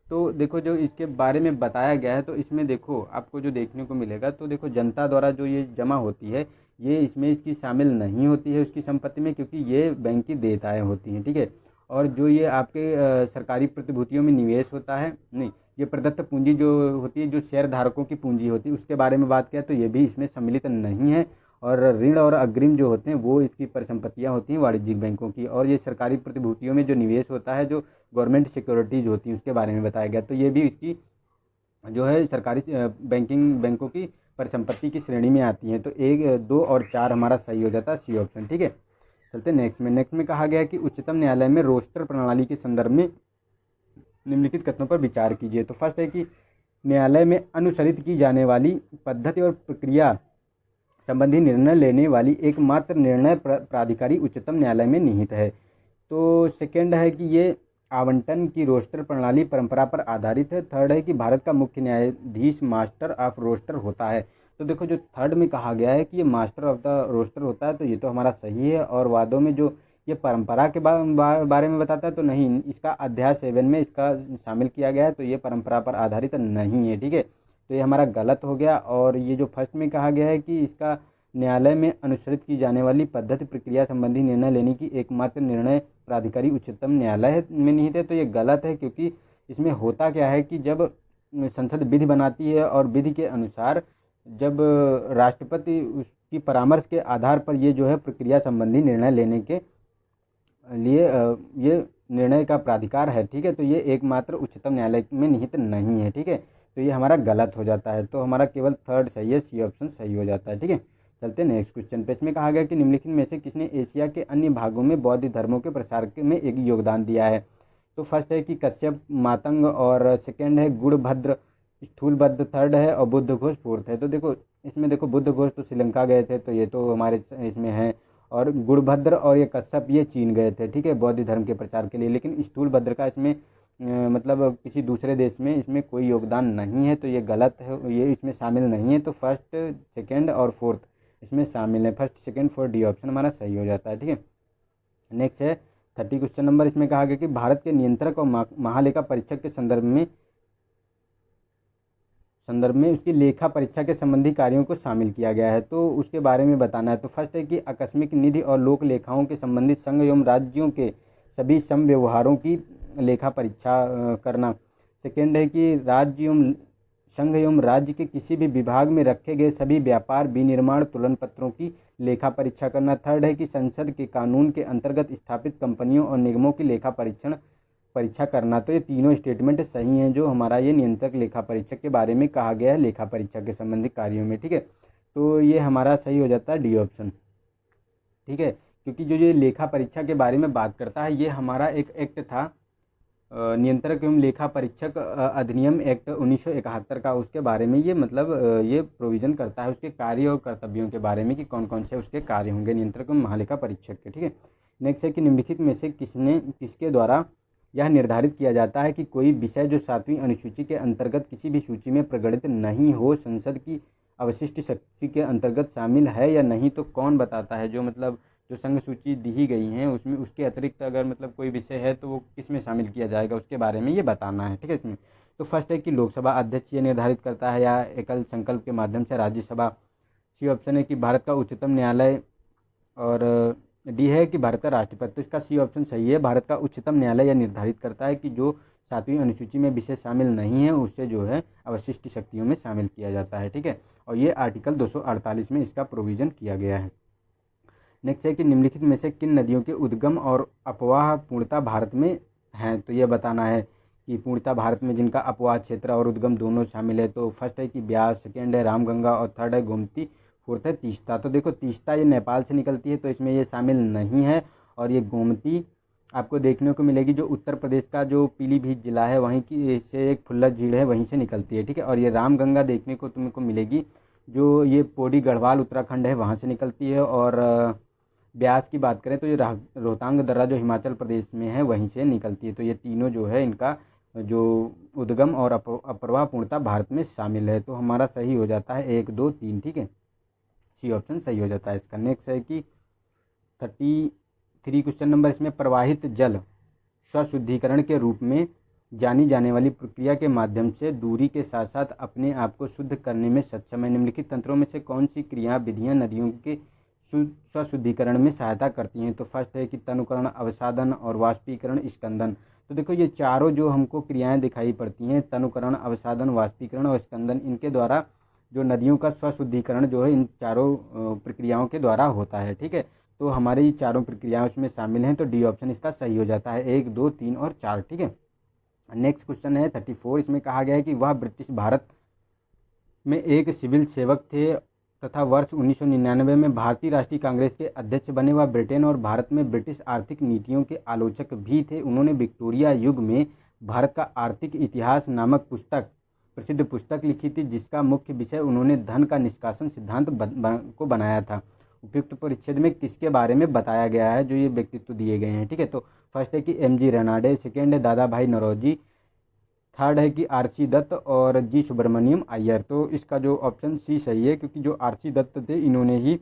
तो देखो जो इसके बारे में बताया गया है तो इसमें देखो आपको जो देखने को मिलेगा, तो देखो जनता द्वारा जो ये जमा होती है ये इसमें इसकी शामिल नहीं होती है उसकी संपत्ति में, क्योंकि ये बैंक की देयताएँ होती हैं, ठीक है। और जो ये आपके सरकारी प्रतिभूतियों में निवेश होता है, नहीं, ये प्रदत्त पूंजी जो होती है जो शेयर धारकों की पूंजी होती है उसके बारे में बात किया तो ये भी इसमें सम्मिलित नहीं है। और ऋण और अग्रिम जो होते हैं वो इसकी परिसंपत्तियां होती हैं वाणिज्यिक बैंकों की। और ये सरकारी प्रतिभूतियों में जो निवेश होता है जो गवर्नमेंट सिक्योरिटीज होती हैं उसके बारे में बताया गया। तो ये भी इसकी जो है सरकारी बैंकों की परिसंपत्ति की श्रेणी में आती हैं। तो 1, 2 और 4 हमारा सही हो जाता है सी ऑप्शन, ठीक है। चलते नेक्स्ट में कहा गया है कि उच्चतम न्यायालय में रोस्टर प्रणाली के संदर्भ में निम्नलिखित कथनों पर विचार कीजिए। तो फर्स्ट है कि न्यायालय में अनुसरित की जाने वाली पद्धति और प्रक्रिया संबंधी निर्णय लेने वाली एकमात्र निर्णय प्राधिकारी उच्चतम न्यायालय में निहित है। तो सेकंड है कि ये आवंटन की रोस्टर प्रणाली परंपरा पर आधारित है। थर्ड है कि भारत का मुख्य न्यायाधीश मास्टर ऑफ रोस्टर होता है। तो देखो जो थर्ड में कहा गया है कि ये मास्टर ऑफ द रोस्टर होता है तो ये तो हमारा सही है। और वादों में जो ये परंपरा के बारे में बताता है तो नहीं, इसका अध्याय 7 में इसका शामिल किया गया है तो ये परंपरा पर आधारित नहीं है, ठीक है। तो ये हमारा गलत हो गया। और ये जो फर्स्ट में कहा गया है कि इसका न्यायालय में अनुसरित की जाने वाली पद्धति प्रक्रिया संबंधी निर्णय लेने की एकमात्र निर्णय प्राधिकारी उच्चतम न्यायालय में निहित है, तो ये गलत है। क्योंकि इसमें होता क्या है कि जब संसद विधि बनाती है और विधि के अनुसार जब राष्ट्रपति उसकी परामर्श के आधार पर ये जो है प्रक्रिया संबंधी निर्णय लेने के लिए ये निर्णय का प्राधिकार है, ठीक है। तो ये एकमात्र उच्चतम न्यायालय में निहित नहीं है, ठीक है। तो ये हमारा गलत हो जाता है। तो हमारा केवल थर्ड सही है, सी ऑप्शन सही हो जाता है, ठीक है। चलते हैं नेक्स्ट क्वेश्चन पे। इसमें कहा गया कि निम्नलिखित में से किसने एशिया के अन्य भागों में बौद्ध धर्मों के प्रसार में एक योगदान दिया है। तो फर्स्ट है कि कश्यप, मातंग, और सेकेंड है गुणभद्र, स्थूलभद्र थर्ड है, और बुद्ध घोष फोर्थ है। तो देखो इसमें देखो बुद्ध घोष तो श्रीलंका गए थे तो ये तो हमारे इसमें है, और गुणभद्र और ये कश्यप ये चीन गए थे, ठीक है, बौद्ध धर्म के प्रचार के लिए। लेकिन स्थूलभद्र का इसमें मतलब किसी दूसरे देश में इसमें कोई योगदान नहीं है, तो ये गलत है, ये इसमें शामिल नहीं है। तो फर्स्ट, सेकेंड और फोर्थ इसमें शामिल है। First, second, fourth, D option हमारा सही हो जाता है, ठीक है। नेक्स्ट है 30 क्वेश्चन नंबर। इसमें कहा गया कि भारत के नियंत्रक और महालेखा परीक्षक के संदर्भ में उसकी लेखा परीक्षा के संबंधी कार्यों को शामिल किया गया है, तो उसके बारे में बताना है। तो फर्स्ट है कि आकस्मिक निधि और लोक लेखाओं के संबंधित संघ एवं राज्यों के सभी सम व्यवहारों की लेखा परीक्षा करना। सेकेंड है कि राज्य एवं संघ एवं राज्य के किसी भी विभाग में रखे गए सभी व्यापार विनिर्माण तुलन पत्रों की लेखा परीक्षा करना। थर्ड है कि संसद के कानून के अंतर्गत स्थापित कंपनियों और निगमों की लेखा परीक्षा करना। तो ये तीनों स्टेटमेंट सही हैं जो हमारा ये नियंत्रक लेखा परीक्षक के बारे में कहा गया है लेखा परीक्षा के संबंधित कार्यों में। ठीक है, तो ये हमारा सही हो जाता है डी ऑप्शन। ठीक है, क्योंकि जो ये लेखा परीक्षा के बारे में बात करता है ये हमारा एक एक्ट था, नियंत्रक एवं लेखा परीक्षक अधिनियम एक्ट 1971 का, उसके बारे में ये मतलब ये प्रोविज़न करता है उसके कार्य और कर्तव्यों के बारे में कि कौन कौन से उसके कार्य होंगे नियंत्रक एवं महालेखा परीक्षक के। ठीक है, नेक्स्ट है कि निम्नलिखित में से किसके द्वारा यह निर्धारित किया जाता है कि कोई विषय जो 7वीं अनुसूची के अंतर्गत किसी भी सूची में प्रगणित नहीं हो संसद की अवशिष्ट शक्ति के अंतर्गत शामिल है या नहीं। तो कौन बताता है, जो मतलब जो संघ सूची दी गई हैं उसमें उसके अतिरिक्त अगर मतलब कोई विषय है तो वो किस में शामिल किया जाएगा उसके बारे में ये बताना है। ठीक है, इसमें तो फर्स्ट है कि लोकसभा अध्यक्ष ये निर्धारित करता है या एकल संकल्प के माध्यम से राज्यसभा। सी ऑप्शन है कि भारत का उच्चतम न्यायालय, और डी है कि भारत का राष्ट्रपति। तो इसका सी ऑप्शन सही है, भारत का उच्चतम न्यायालय यह निर्धारित करता है कि जो 7वीं अनुसूची में विषय शामिल नहीं है उससे जो है अवशिष्ट शक्तियों में शामिल किया जाता है। ठीक है, और ये आर्टिकल 248 में इसका प्रोविज़न किया गया है। नेक्स्ट है कि निम्नलिखित में से किन नदियों के उद्गम और अपवाह पूर्णतः भारत में हैं। तो ये बताना है कि पूर्णतः भारत में जिनका अपवाह क्षेत्र और उद्गम दोनों शामिल है। तो फर्स्ट है कि ब्यास, सेकेंड है रामगंगा और थर्ड है गोमती, फोर्थ है तीस्ता। तो देखो तीस्ता ये नेपाल से निकलती है तो इसमें ये शामिल नहीं है, और ये गोमती आपको देखने को मिलेगी जो उत्तर प्रदेश का जो पीलीभीत जिला है वहीं की से एक फुल्लर झील है वहीं से निकलती है। ठीक है, और ये रामगंगा देखने को तुमको मिलेगी जो ये पौड़ी गढ़वाल उत्तराखंड है वहाँ से निकलती है, और ब्यास की बात करें तो ये रोहतांग दर्रा जो हिमाचल प्रदेश में है वहीं से निकलती है। तो ये तीनों जो है इनका जो उद्गम और अपवाह पूर्णतः भारत में शामिल है। तो हमारा सही हो जाता है 1, 2, 3। ठीक है, सी ऑप्शन सही हो जाता है इसका। नेक्स्ट है कि 33 क्वेश्चन नंबर, इसमें प्रवाहित जल स्वशुद्धिकरण के रूप में जानी जाने वाली प्रक्रिया के माध्यम से दूरी के साथ साथ अपने आप को शुद्ध करने में सक्षम है। निम्नलिखित तंत्रों में से कौन सी क्रिया विधियां नदियों के स्वशुद्धिकरण में सहायता करती हैं। तो फर्स्ट है कि तनुकरण, अवसादन और वाष्पीकरण, स्कंदन। तो देखो ये चारों जो हमको क्रियाएं दिखाई पड़ती हैं, तनुकरण, अवसादन, वाष्पीकरण और स्कंदन, इनके द्वारा जो नदियों का स्वशुद्धिकरण जो है इन चारों प्रक्रियाओं के द्वारा होता है। ठीक है, तो हमारी ये चारों प्रक्रियाएं उसमें शामिल हैं, तो डी ऑप्शन इसका सही हो जाता है 1, 2, 3 और 4। ठीक है, नेक्स्ट क्वेश्चन है 34, इसमें कहा गया है कि वह ब्रिटिश भारत में एक सिविल सेवक थे तथा वर्ष 1999 में भारतीय राष्ट्रीय कांग्रेस के अध्यक्ष बने। वह ब्रिटेन और भारत में ब्रिटिश आर्थिक नीतियों के आलोचक भी थे। उन्होंने विक्टोरिया युग में भारत का आर्थिक इतिहास नामक प्रसिद्ध पुस्तक लिखी थी जिसका मुख्य विषय उन्होंने धन का निष्कासन सिद्धांत को बनाया था। उपयुक्त परिच्छेद में किसके बारे में बताया गया है जो ये व्यक्तित्व दिए गए हैं। ठीक है, तो फर्स्ट है कि एम.जी. रनाडे, सेकेंड है दादा भाई नौरोजी, थर्ड है कि आर.सी. दत्त और जी. सुब्रमण्यम अय्यर। तो इसका जो ऑप्शन सी सही है, क्योंकि जो आर.सी. दत्त थे इन्होंने ही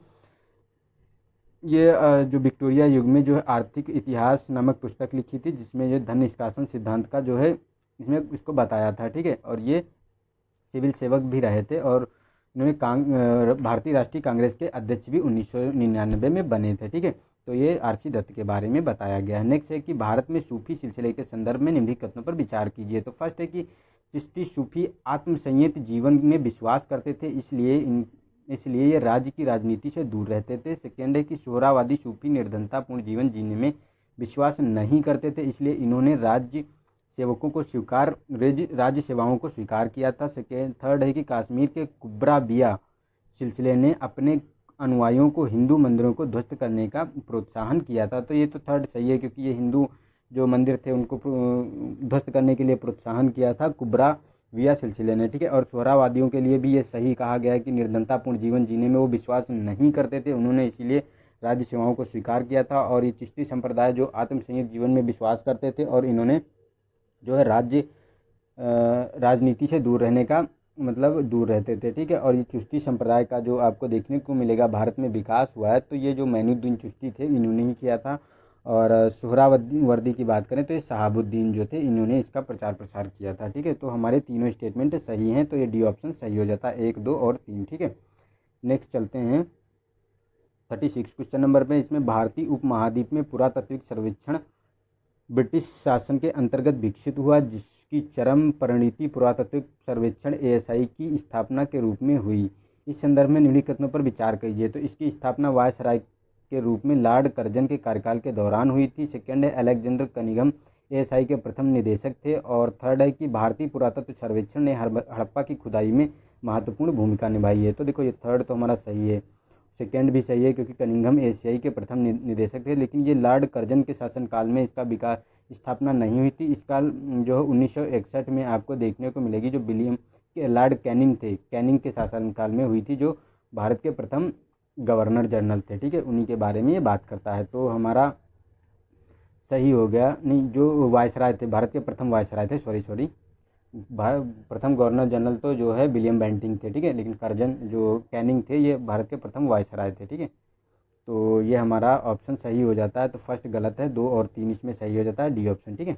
ये जो विक्टोरिया युग में जो है आर्थिक इतिहास नामक पुस्तक लिखी थी जिसमें ये धन निष्कासन सिद्धांत का जो है इसमें इसको बताया था। ठीक है, और ये सिविल सेवक भी रहे थे और इन्होंने भारतीय राष्ट्रीय कांग्रेस के अध्यक्ष भी 1999 में बने थे। ठीक है, तो ये आर.सी. दत्त के बारे में बताया गया है। नेक्स्ट है कि भारत में सूफी सिलसिले के संदर्भ में निम्नलिखित कथनों पर विचार कीजिए। तो फर्स्ट है कि चिश्ती सूफी आत्मसंयत जीवन में विश्वास करते थे, इसलिए ये राज्य की राजनीति से दूर रहते थे। सेकेंड है कि सोहरावादी सूफी निर्धनतापूर्ण जीवन जीने में विश्वास नहीं करते थे, इसलिए इन्होंने राज्य सेवाओं को स्वीकार किया था। थर्ड है कि कश्मीर के कुब्राबिया सिलसिले ने अपने अनुयायियों को हिंदू मंदिरों को ध्वस्त करने का प्रोत्साहन किया था। तो ये तो थर्ड सही है, क्योंकि ये हिंदू जो मंदिर थे उनको ध्वस्त करने के लिए प्रोत्साहन किया था कुब्राबिया सिलसिले ने। ठीक है, और सोहरावादियों के लिए भी ये सही कहा गया है कि निर्धनतापूर्ण जीवन जीने में वो विश्वास नहीं करते थे, उन्होंने इसीलिए राज्य सेवाओं को स्वीकार किया था। और ये चिश्ती संप्रदाय जो आत्मसंयत जीवन में विश्वास करते थे और इन्होंने जो है राजनीति से दूर रहने का मतलब दूर रहते थे। ठीक है, और ये चिश्ती संप्रदाय का जो आपको देखने को मिलेगा भारत में विकास हुआ है तो ये जो मोइनुद्दीन चिश्ती थे इन्होंने ही किया था। और सोहरावर्दी की बात करें तो ये शहाबुद्दीन जो थे इन्होंने इसका प्रचार प्रसार किया था। ठीक है, तो हमारे तीनों स्टेटमेंट सही हैं, तो ये डी ऑप्शन सही हो जाता है 1, 2 और 3। ठीक है, नेक्स्ट चलते हैं 36 क्वेश्चन नंबर पे। इसमें भारतीय उपमहाद्वीप में पुरातात्विक सर्वेक्षण ब्रिटिश शासन के अंतर्गत विकसित हुआ उसकी चरम परिणति पुरातात्विक सर्वेक्षण ASI की स्थापना के रूप में हुई। इस संदर्भ में निम्नलिखित कथनों पर विचार कीजिए। तो इसकी स्थापना वायसराय के रूप में लॉर्ड कर्जन के कार्यकाल के दौरान हुई थी। सेकेंड है अलेक्जेंडर कनिंघम ASI के प्रथम निदेशक थे। और थर्ड है कि भारतीय पुरातत्व सर्वेक्षण ने हड़प्पा की खुदाई में महत्वपूर्ण भूमिका निभाई है। तो देखो ये थर्ड तो हमारा सही है, सेकेंड भी सही है क्योंकि कनिंघम ASI के प्रथम निदेशक थे, लेकिन ये लॉर्ड कर्जन के शासनकाल में इसका विकास स्थापना नहीं हुई थी। इस काल जो 1961 में आपको देखने को मिलेगी, जो विलियम लॉर्ड कैनिंग थे, कैनिंग के शासनकाल में हुई थी, जो भारत के प्रथम गवर्नर जनरल थे। ठीक है, उन्हीं के बारे में ये बात करता है। तो हमारा सही हो गया, नहीं जो वायसराय थे, भारत के प्रथम वायसराय थे, सॉरी प्रथम गवर्नर जनरल तो जो है विलियम बेंटिंग थे। ठीक है, लेकिन कर्जन जो कैनिंग थे ये भारत के प्रथम वायसराय थे। ठीक है, तो ये हमारा ऑप्शन सही हो जाता है। तो फर्स्ट गलत है, 2 और 3 इसमें सही हो जाता है, डी ऑप्शन। ठीक है,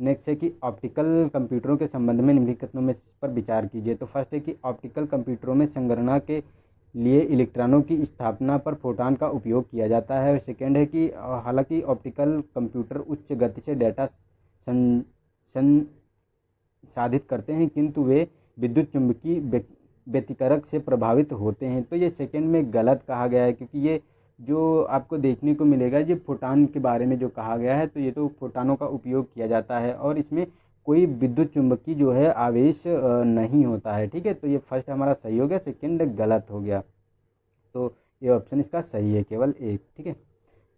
नेक्स्ट है कि ऑप्टिकल कंप्यूटरों के संबंध में निम्नलिखित कथनों में पर विचार कीजिए। तो फर्स्ट है कि ऑप्टिकल कंप्यूटरों में संगणना के लिए इलेक्ट्रॉनों की स्थापना पर फोटॉन का उपयोग किया जाता है। सेकेंड है कि हालांकि ऑप्टिकल कंप्यूटर उच्च गति से डेटा संसाधित करते हैं, किंतु वे विद्युत चुंबकीय व्यतिकरक से प्रभावित होते हैं। तो ये सेकेंड में गलत कहा गया है, क्योंकि ये जो आपको देखने को मिलेगा, ये फोटॉन के बारे में जो कहा गया है, तो ये तो फोटॉनों का उपयोग किया जाता है और इसमें कोई विद्युत चुंबकीय जो है आवेश नहीं होता है। ठीक है, तो ये फर्स्ट हमारा सही हो गया, सेकंड गलत हो गया। तो ये ऑप्शन इसका सही है, केवल एक। ठीक है,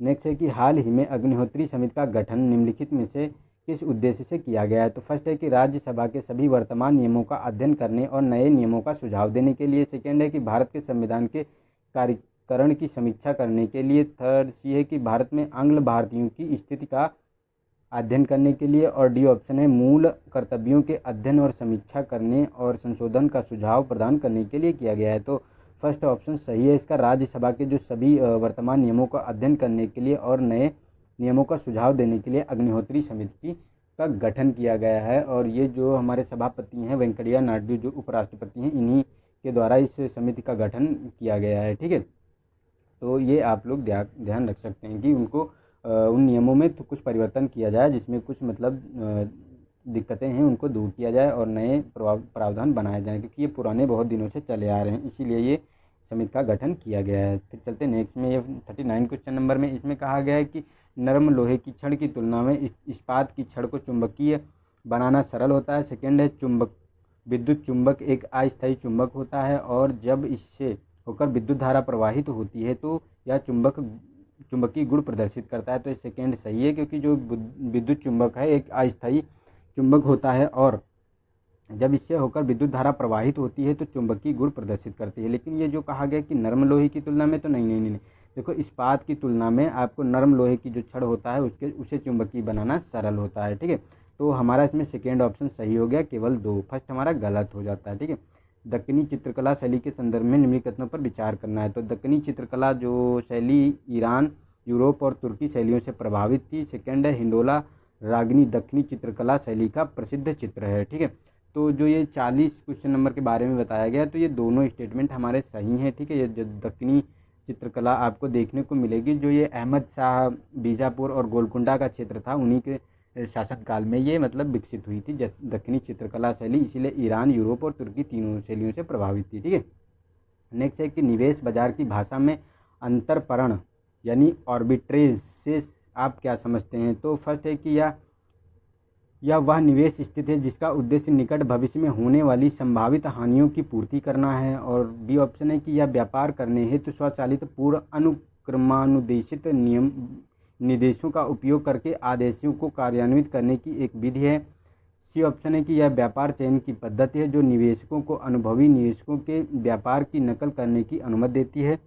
नेक्स्ट है कि हाल ही में अग्निहोत्री समिति का गठन निम्नलिखित में से किस उद्देश्य से किया गया है। तो फर्स्ट है कि राज्यसभा के सभी वर्तमान नियमों का अध्ययन करने और नए नियमों का सुझाव देने के लिए। सेकेंड है कि भारत के संविधान के कार्यकरण की समीक्षा करने के लिए। थर्ड सी है कि भारत में आंग्ल भारतीयों की स्थिति का अध्ययन करने के लिए। और डी ऑप्शन है मूल कर्तव्यों के अध्ययन और समीक्षा करने और संशोधन का सुझाव प्रदान करने के लिए किया गया है। तो फर्स्ट ऑप्शन सही है इसका, राज्यसभा के जो सभी वर्तमान नियमों का अध्ययन करने के लिए और नए नियमों का सुझाव देने के लिए अग्निहोत्री समिति का गठन किया गया है। और ये जो हमारे सभापति हैं वेंकैया नायडू, जो उपराष्ट्रपति हैं, इन्हीं के द्वारा इस समिति का गठन किया गया है। ठीक है, तो ये आप लोग ध्यान रख सकते हैं कि उनको उन नियमों में तो कुछ परिवर्तन किया जाए, जिसमें कुछ मतलब दिक्कतें हैं उनको दूर किया जाए और नए प्रावधान बनाए जाएं, क्योंकि ये पुराने बहुत दिनों से चले आ रहे हैं, इसीलिए ये समिति का गठन किया गया है। फिर चलते नेक्स्ट में, ये 39 क्वेश्चन नंबर में इसमें कहा गया है कि नरम लोहे की छड़ की तुलना में इस्पात की छड़ को चुंबकीय बनाना सरल होता है। सेकेंड है विद्युत चुंबक एक अस्थायी चुंबक होता है और जब इससे होकर विद्युत धारा प्रवाहित होती है तो यह चुंबकीय गुण प्रदर्शित करता है। तो ये सेकेंड सही है, क्योंकि जो विद्युत चुंबक है एक अस्थायी चुंबक होता है और जब इससे होकर विद्युत धारा प्रवाहित होती है तो चुंबकीय गुण प्रदर्शित करती है। लेकिन ये जो कहा गया कि नरम लोहे की तुलना में, तो नहीं, देखो इस्पात की तुलना में आपको नरम लोहे की जो छड़ होता है उसे चुंबकीय बनाना सरल होता है। ठीक है, तो हमारा इसमें सेकेंड ऑप्शन सही हो गया, केवल 2, फर्स्ट हमारा गलत हो जाता है। ठीक है, दक्कनी चित्रकला शैली के संदर्भ में निम्नलिखित कथनों पर विचार करना है। तो दक्कनी चित्रकला जो शैली ईरान, यूरोप और तुर्की शैलियों से प्रभावित थी। सेकेंड है हिंडोला रागनी दक्कनी चित्रकला शैली का प्रसिद्ध चित्र है। ठीक है, तो जो ये 40 क्वेश्चन नंबर के बारे में बताया गया, तो ये दोनों स्टेटमेंट हमारे सही हैं। ठीक है, ये जो दक्कनी चित्रकला आपको देखने को मिलेगी, जो ये अहमद शाह बीजापुर और गोलकुंडा का क्षेत्र था, उन्हीं के शासनकाल में ये मतलब विकसित हुई थी दक्कनी चित्रकला शैली, इसीलिए ईरान, यूरोप और तुर्की तीनों शैलियों से प्रभावित थी। ठीक है, नेक्स्ट है कि निवेश बाजार की भाषा में अंतरपरण यानी आर्बिट्रेज से आप क्या समझते हैं। तो फर्स्ट है कि यह वह निवेश स्थिति है जिसका उद्देश्य निकट भविष्य में होने वाली संभावित हानियों की पूर्ति करना है। और बी ऑप्शन है कि यह व्यापार करने हेतु स्वचालित पूर्व अनुक्रमानुदेशित निर्देशों का उपयोग करके आदेशों को कार्यान्वित करने की एक विधि है। सी ऑप्शन है कि यह व्यापार चयन की पद्धति है जो निवेशकों को अनुभवी निवेशकों के व्यापार की नकल करने की अनुमति देती है।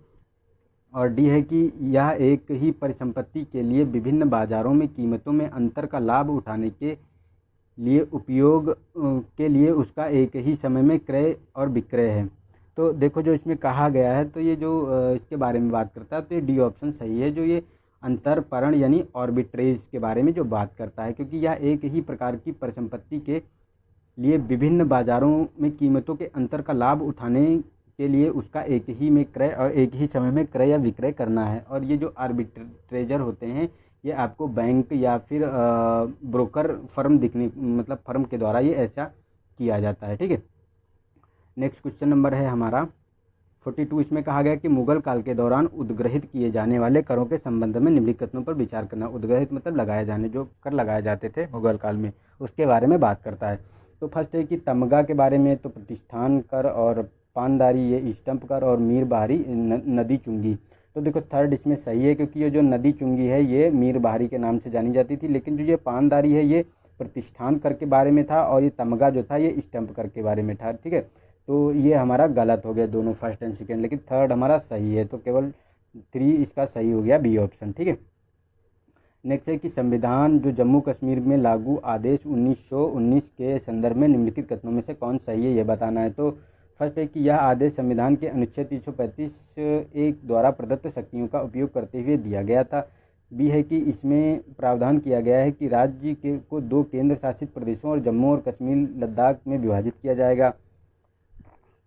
और डी है कि यह एक ही परिसंपत्ति के लिए विभिन्न बाजारों में कीमतों में अंतर का लाभ उठाने के लिए उपयोग के लिए उसका एक ही समय में क्रय और विक्रय है। तो देखो जो इसमें कहा गया है, तो ये जो इसके बारे में बात करता है, तो ये डी ऑप्शन सही है, जो ये अंतरपरण यानी आर्बिट्रेज के बारे में जो बात करता है, क्योंकि यह एक ही प्रकार की परिसंपत्ति के लिए विभिन्न बाजारों में कीमतों के अंतर का लाभ उठाने के लिए उसका एक ही में क्रय और एक ही समय में क्रय या विक्रय करना है। और ये जो आर्बिट्रेजर होते हैं ये आपको बैंक या फिर ब्रोकर फर्म दिखने मतलब फर्म के द्वारा ये ऐसा किया जाता है। ठीक है, नेक्स्ट क्वेश्चन नंबर है हमारा 42। इसमें कहा गया कि मुगल काल के दौरान उद्ग्रहित किए जाने वाले करों के संबंध में निम्नलिखित कथनों पर विचार करना। उद्ग्रहित मतलब लगाए जाने, जो कर लगाए जाते थे मुगल काल में, उसके बारे में बात करता है। तो फर्स्ट है कि तमगा के बारे में, तो प्रतिष्ठान कर और पानदारी ये स्टंप कर और मीर बाहरी नदी चुंगी। तो देखो थर्ड इसमें सही है, क्योंकि ये जो नदी चुंगी है ये मीर बाहरी के नाम से जानी जाती थी, लेकिन जो ये पानदारी है ये प्रतिष्ठान कर के बारे में था, और ये तमगा जो था ये स्टंप कर के बारे में था। ठीक है, तो ये हमारा गलत हो गया दोनों, फर्स्ट एंड सेकेंड, लेकिन थर्ड हमारा सही है, तो केवल 3 इसका सही हो गया, बी ऑप्शन। ठीक है, नेक्स्ट है कि संविधान जो जम्मू कश्मीर में लागू आदेश 1919 के संदर्भ में निम्नलिखित कथनों में से कौन सही है, यह बताना है। तो फर्स्ट है कि यह आदेश संविधान के अनुच्छेद 335(1) द्वारा प्रदत्त शक्तियों का उपयोग करते हुए दिया गया था। बी है कि इसमें प्रावधान किया गया है कि राज्य को 2 केंद्र शासित प्रदेशों और जम्मू और कश्मीर लद्दाख में विभाजित किया जाएगा।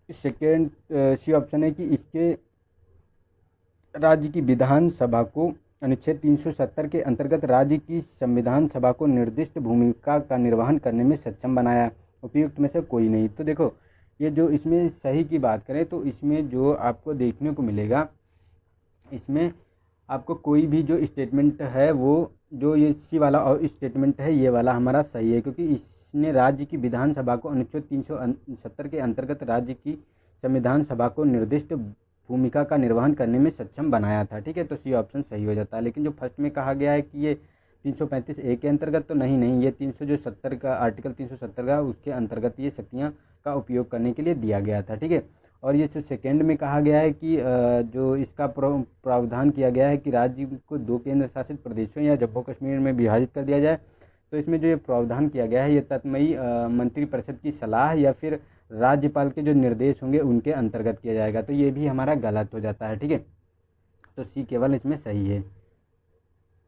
सेकेंड सी ऑप्शन है कि इसके राज्य की विधानसभा को अनुच्छेद 370 के अंतर्गत राज्य की संविधान सभा को निर्दिष्ट भूमिका का निर्वहन करने में सक्षम बनाया। उपयुक्त में से कोई नहीं। तो देखो ये जो इसमें सही की बात करें तो इसमें जो आपको देखने को मिलेगा, इसमें आपको कोई भी जो स्टेटमेंट है वो जो ये सी वाला और स्टेटमेंट है ये वाला हमारा सही है, क्योंकि इसने राज्य की विधानसभा को अनुच्छेद 370 के अंतर्गत राज्य की संविधान सभा को निर्दिष्ट भूमिका का निर्वहन करने में सक्षम बनाया था। ठीक है, तो सी ऑप्शन सही हो जाता है। लेकिन जो फर्स्ट में कहा गया है कि ये 335(a) के अंतर्गत, तो नहीं, ये 370 का आर्टिकल 370 का उसके अंतर्गत ये शक्तियाँ का उपयोग करने के लिए दिया गया था। ठीक है, और ये जो सेकेंड में कहा गया है कि जो इसका प्रावधान किया गया है कि राज्य को 2 केंद्र शासित प्रदेशों या जम्मू कश्मीर में विभाजित कर दिया जाए, तो इसमें जो ये प्रावधान किया गया है ये तत्मयी मंत्रिपरिषद की सलाह या फिर राज्यपाल के जो निर्देश होंगे उनके अंतर्गत किया जाएगा, तो ये भी हमारा गलत हो जाता है। ठीक है, तो सी केवल इसमें सही है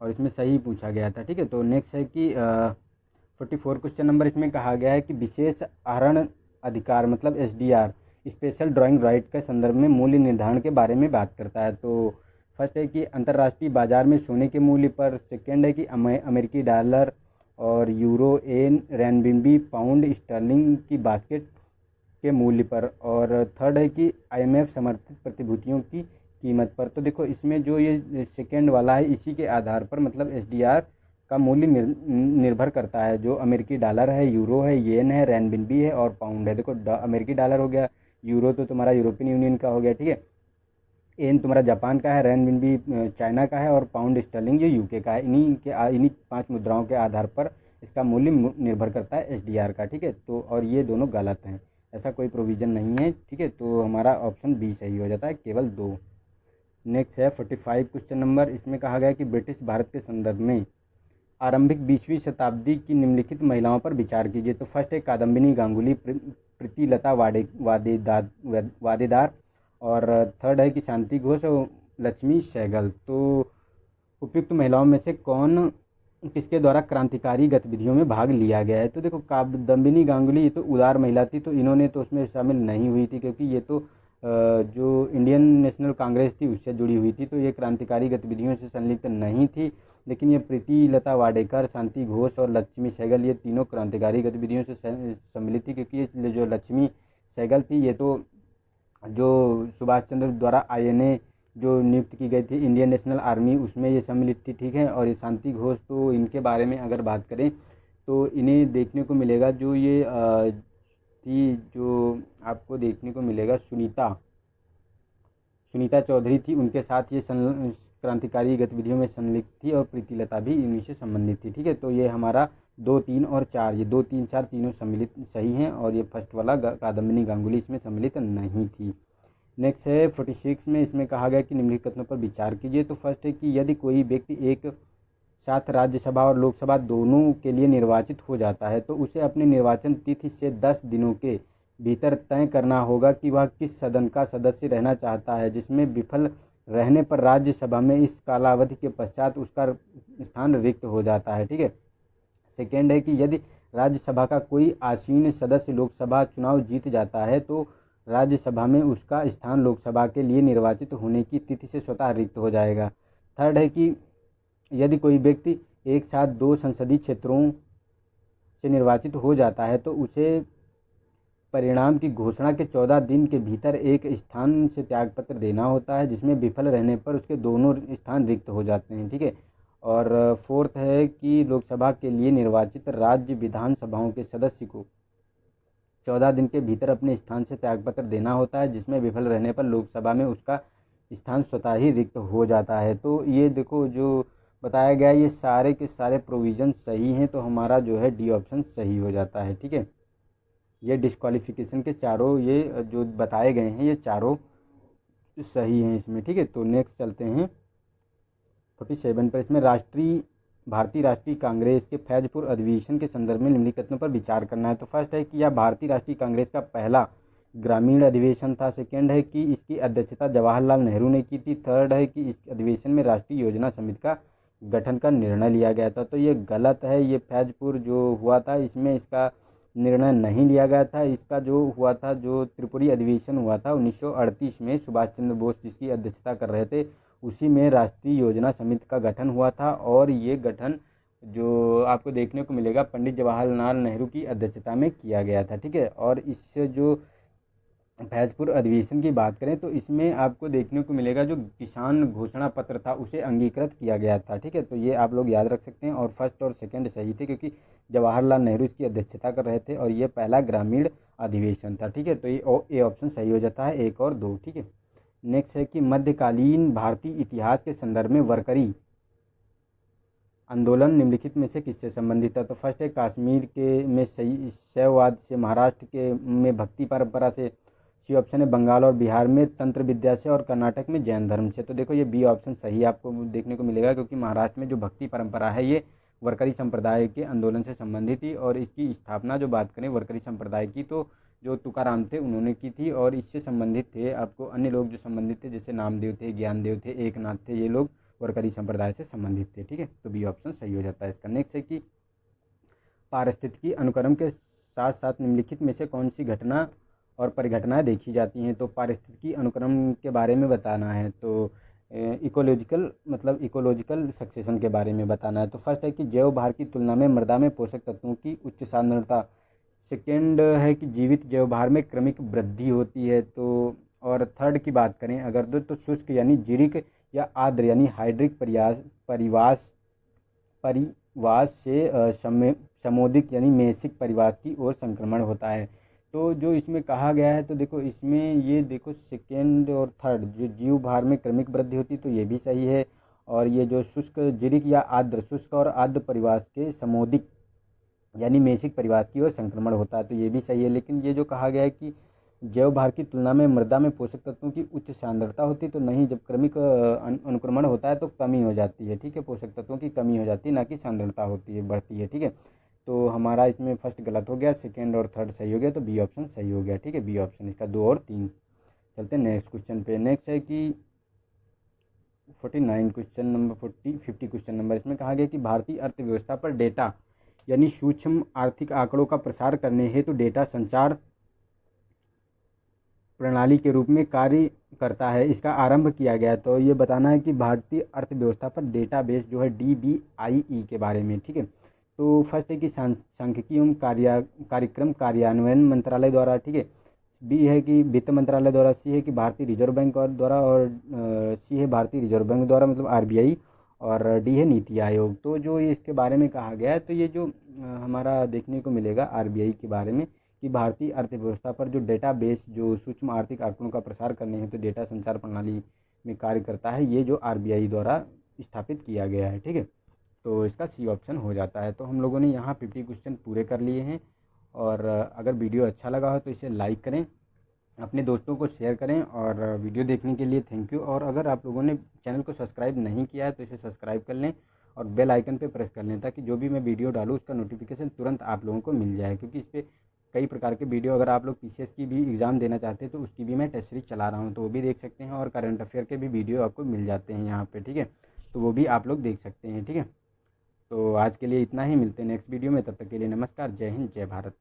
और इसमें सही पूछा गया था। ठीक है, तो नेक्स्ट है कि 44 क्वेश्चन नंबर, इसमें कहा गया है कि विशेष आहरण अधिकार मतलब SDR स्पेशल ड्राइंग राइट के संदर्भ में मूल्य निर्धारण के बारे में बात करता है। तो फर्स्ट है कि अंतर्राष्ट्रीय बाजार में सोने के मूल्य पर, सेकेंड है कि अमेरिकी डॉलर और यूरो, येन, रेनबिन्बी, पाउंड स्टर्लिंग की बास्केट के मूल्य पर, और थर्ड है कि IMF समर्थित प्रतिभूतियों की कीमत पर। तो देखो इसमें जो ये सेकेंड वाला है इसी के आधार पर मतलब SDR का मूल्य निर्भर करता है। जो अमेरिकी डॉलर है, यूरो है, येन है, रेनबिन्बी है और पाउंड है। देखो अमेरिकी डॉलर हो गया, यूरो तो तुम्हारा यूरोपियन यूनियन का हो गया, ठीक है, येन तुम्हारा जापान का है, रेनबिन्बी चाइना का है और पाउंड स्टर्लिंग ये UK का है। इन्हीं 5 मुद्राओं के आधार पर इसका मूल्य निर्भर करता है SDR का। ठीक है, तो और ये दोनों गलत हैं, ऐसा कोई प्रोविज़न नहीं है। ठीक है, तो हमारा ऑप्शन बी सही हो जाता है, केवल 2। नेक्स्ट है 45 क्वेश्चन नंबर, इसमें कहा गया कि ब्रिटिश भारत के संदर्भ में आरंभिक 20वीं शताब्दी की निम्नलिखित महिलाओं पर विचार कीजिए। तो फर्स्ट है कादम्बिनी गांगुली, प्रीतिलता वाडेदार, और थर्ड है कि शांति घोष और लक्ष्मी सहगल। तो उपयुक्त महिलाओं में से कौन किसके द्वारा क्रांतिकारी गतिविधियों में भाग लिया गया है। तो देखो कादम्बिनी गांगुली ये तो उदार महिला थी, तो इन्होंने तो उसमें शामिल नहीं हुई थी, क्योंकि ये तो जो इंडियन नेशनल कांग्रेस थी उससे जुड़ी हुई थी, तो ये क्रांतिकारी गतिविधियों से संलिप्त नहीं थी। लेकिन ये प्रीतिलता वाडेकर, शांति घोष और लक्ष्मी सहगल ये तीनों क्रांतिकारी गतिविधियों से सम्मिलित थी, क्योंकि ये जो लक्ष्मी सहगल थी ये तो जो सुभाष चंद्र द्वारा INA जो नियुक्त की गई थी इंडियन नेशनल आर्मी उसमें ये सम्मिलित थी। ठीक है, और ये शांति घोष तो इनके बारे में अगर बात करें तो इन्हें देखने को मिलेगा जो ये थी, जो आपको देखने को मिलेगा सुनीता चौधरी थी, उनके साथ ये क्रांतिकारी गतिविधियों में संलिप्त थी, और प्रीतिलता भी इन्हीं से संबंधित थी। ठीक है, तो ये हमारा 2, 3 और 4, ये 2, 3, 4 तीनों सम्मिलित सही हैं, और ये फर्स्ट वाला कादम्बिनी गांगुली इसमें सम्मिलित नहीं थी। नेक्स्ट है 46 में, इसमें कहा गया कि निम्नलिखित कथनों पर विचार कीजिए। तो फर्स्ट है कि यदि कोई व्यक्ति एक साथ राज्यसभा और लोकसभा दोनों के लिए निर्वाचित हो जाता है तो उसे अपनी निर्वाचन तिथि से 10 दिनों के भीतर तय करना होगा कि वह किस सदन का सदस्य रहना चाहता है, जिसमें विफल रहने पर राज्यसभा में इस कालावधि के पश्चात उसका स्थान रिक्त हो जाता है। ठीक है, सेकेंड है कि यदि राज्यसभा का कोई आसीन सदस्य लोकसभा चुनाव जीत जाता है तो राज्यसभा में उसका स्थान लोकसभा के लिए निर्वाचित होने की तिथि से स्वतः रिक्त हो जाएगा। थर्ड है कि यदि कोई व्यक्ति एक साथ 2 संसदीय क्षेत्रों से निर्वाचित हो जाता है तो उसे परिणाम की घोषणा के 14 दिन के भीतर एक स्थान से त्यागपत्र देना होता है, जिसमें विफल रहने पर उसके दोनों स्थान रिक्त हो जाते हैं। ठीक है। और फोर्थ है कि लोकसभा के लिए निर्वाचित राज्य विधानसभाओं के सदस्य को 14 दिन के भीतर अपने स्थान से त्यागपत्र देना होता है, जिसमें विफल रहने पर लोकसभा में उसका स्थान स्वतः ही रिक्त हो जाता है। तो ये देखो जो बताया गया ये सारे के सारे प्रोविज़न सही हैं, तो हमारा जो है डी ऑप्शन सही हो जाता है। ठीक है। ये डिस्क्वालिफिकेशन के चारों ये जो बताए गए हैं ये चारों सही हैं इसमें। ठीक है। तो नेक्स्ट चलते हैं 47 पर। इसमें भारतीय राष्ट्रीय कांग्रेस के फैजपुर अधिवेशन के संदर्भ में निम्नलिखित तथ्यों पर विचार करना है। तो फर्स्ट है कि यह भारतीय राष्ट्रीय कांग्रेस का पहला ग्रामीण अधिवेशन था। सेकेंड है कि इसकी अध्यक्षता जवाहरलाल नेहरू ने की थी। थर्ड है कि इस अधिवेशन में राष्ट्रीय योजना समिति का गठन का निर्णय लिया गया था। तो ये गलत है। ये फैजपुर जो हुआ था इसमें इसका निर्णय नहीं लिया गया था। इसका जो हुआ था जो त्रिपुरी अधिवेशन हुआ था 1938 में सुभाष चंद्र बोस जिसकी अध्यक्षता कर रहे थे, उसी में राष्ट्रीय योजना समिति का गठन हुआ था। और ये गठन जो आपको देखने को मिलेगा पंडित जवाहरलाल नेहरू की अध्यक्षता में किया गया था। ठीक है। और इससे जो फैजपुर अधिवेशन की बात करें तो इसमें आपको देखने को मिलेगा जो किसान घोषणा पत्र था उसे अंगीकृत किया गया था। ठीक है। तो ये आप लोग याद रख सकते हैं। और फर्स्ट और सेकंड सही थे क्योंकि जवाहरलाल नेहरू इसकी अध्यक्षता कर रहे थे और ये पहला ग्रामीण अधिवेशन था। ठीक है। तो ये ऑप्शन सही हो जाता है 1 और 2। ठीक है। नेक्स्ट है कि मध्यकालीन भारतीय इतिहास के संदर्भ में वरकरी आंदोलन निम्नलिखित में से किससे संबंधित है। तो फर्स्ट है कश्मीर के में शैववाद से, महाराष्ट्र के में भक्ति परंपरा से, सी ऑप्शन है बंगाल और बिहार में तंत्र विद्या से, और कर्नाटक में जैन धर्म से। तो देखो ये बी ऑप्शन सही आपको देखने को मिलेगा क्योंकि महाराष्ट्र में जो भक्ति परंपरा है ये वरकरी संप्रदाय के आंदोलन से संबंधित थी। और इसकी स्थापना जो बात करें वरकरी संप्रदाय की तो जो तुकाराम थे उन्होंने की थी। और इससे संबंधित थे आपको अन्य लोग जो संबंधित थे जैसे नामदेव थे, ज्ञानदेव थे, एकनाथ थे, ये लोग वरकरी संप्रदाय से संबंधित थे। ठीक है। तो बी ऑप्शन सही हो जाता है इसका। नेक्स्ट है कि पारिस्थितिकी अनुक्रम के साथ साथ निम्नलिखित में से कौन सी घटना और परिघटनाएं देखी जाती हैं। तो पारिस्थितिकी अनुक्रम के बारे में बताना है। तो इकोलॉजिकल सक्सेशन के बारे में बताना है। तो फर्स्ट है कि जैव भार की तुलना में मृदा में पोषक तत्वों की उच्च सांद्रता। सेकेंड है कि जीवित जैव भार में क्रमिक वृद्धि होती है। तो और थर्ड की बात करें अगर तो शुष्क यानी जीरिक या आर्द्र यानी हाइड्रिक परिवास से समोदिक यानी मेसिक परिवास की ओर संक्रमण होता है। तो जो इसमें कहा गया है तो देखो इसमें ये देखो सेकेंड और थर्ड जो जीव भार में क्रमिक वृद्धि होती तो ये भी सही है। और ये जो शुष्क जीरिक या आर्द्र शुष्क और आर्द्र परिवास के समोदिक यानी मेसिक परिवास की ओर संक्रमण होता है तो ये भी सही है। लेकिन ये जो कहा गया है कि जैव भार की तुलना में मृदा में पोषक तत्वों की उच्च सांद्रता होती तो नहीं, जब क्रमिक अनुक्रमण होता है तो कमी हो जाती है। ठीक है। पोषक तत्वों की कमी हो जाती है ना कि सांद्रता होती है बढ़ती है। ठीक है। तो हमारा इसमें फर्स्ट गलत हो गया, सेकेंड और थर्ड सही हो गया, तो बी ऑप्शन सही हो गया। ठीक है। बी ऑप्शन इसका 2 और 3। चलते हैं नेक्स्ट क्वेश्चन पे। नेक्स्ट है कि 49 क्वेश्चन नंबर 50 क्वेश्चन नंबर। इसमें कहा गया कि भारतीय अर्थव्यवस्था पर डेटा यानी सूक्ष्म आर्थिक आंकड़ों का प्रसार करने हेतु डेटा संचार प्रणाली के रूप में कार्य करता है, इसका आरंभ किया गया। तो ये बताना है कि भारतीय अर्थव्यवस्था पर डेटाबेस जो है DBIE के बारे में। ठीक है। तो फर्स्ट है कि सांख्यिकी एवं कार्यक्रम कार्यान्वयन मंत्रालय द्वारा। ठीक है। बी है कि वित्त मंत्रालय द्वारा। सी है कि भारतीय रिजर्व बैंक और द्वारा। और सी है भारतीय रिजर्व बैंक द्वारा मतलब RBI। और डी है नीति आयोग। तो जो ये इसके बारे में कहा गया है तो ये जो हमारा देखने को मिलेगा RBI के बारे में कि भारतीय अर्थव्यवस्था पर जो डेटाबेस जो सूक्ष्म आर्थिक आंकड़ों का प्रसार करने हेतु डेटा संचार प्रणाली में कार्य करता है ये जो RBI द्वारा स्थापित किया गया है। ठीक है। तो इसका सी ऑप्शन हो जाता है। तो हम लोगों ने यहाँ 50 क्वेश्चन पूरे कर लिए हैं। और अगर वीडियो अच्छा लगा हो तो इसे लाइक करें, अपने दोस्तों को शेयर करें। और वीडियो देखने के लिए थैंक यू। और अगर आप लोगों ने चैनल को सब्सक्राइब नहीं किया है तो इसे सब्सक्राइब कर लें और बेल आइकन पे प्रेस कर लें ताकि जो भी मैं वीडियो डालूँ उसका नोटिफिकेशन तुरंत आप लोगों को मिल जाए। क्योंकि इस पर कई प्रकार के वीडियो अगर आप लोग PCS की भी एग्ज़ाम देना चाहते हैं तो उसकी भी मैं टेस्ट सीरीज चला रहा हूँ तो वो भी देख सकते हैं। और करंट अफेयर के भी वीडियो आपको मिल जाते हैं यहाँ पे। ठीक है। तो वो भी आप लोग देख सकते हैं। ठीक है। तो आज के लिए इतना ही, मिलते हैं नेक्स्ट वीडियो में। तब तक के लिए नमस्कार, जय हिंद, जय भारत।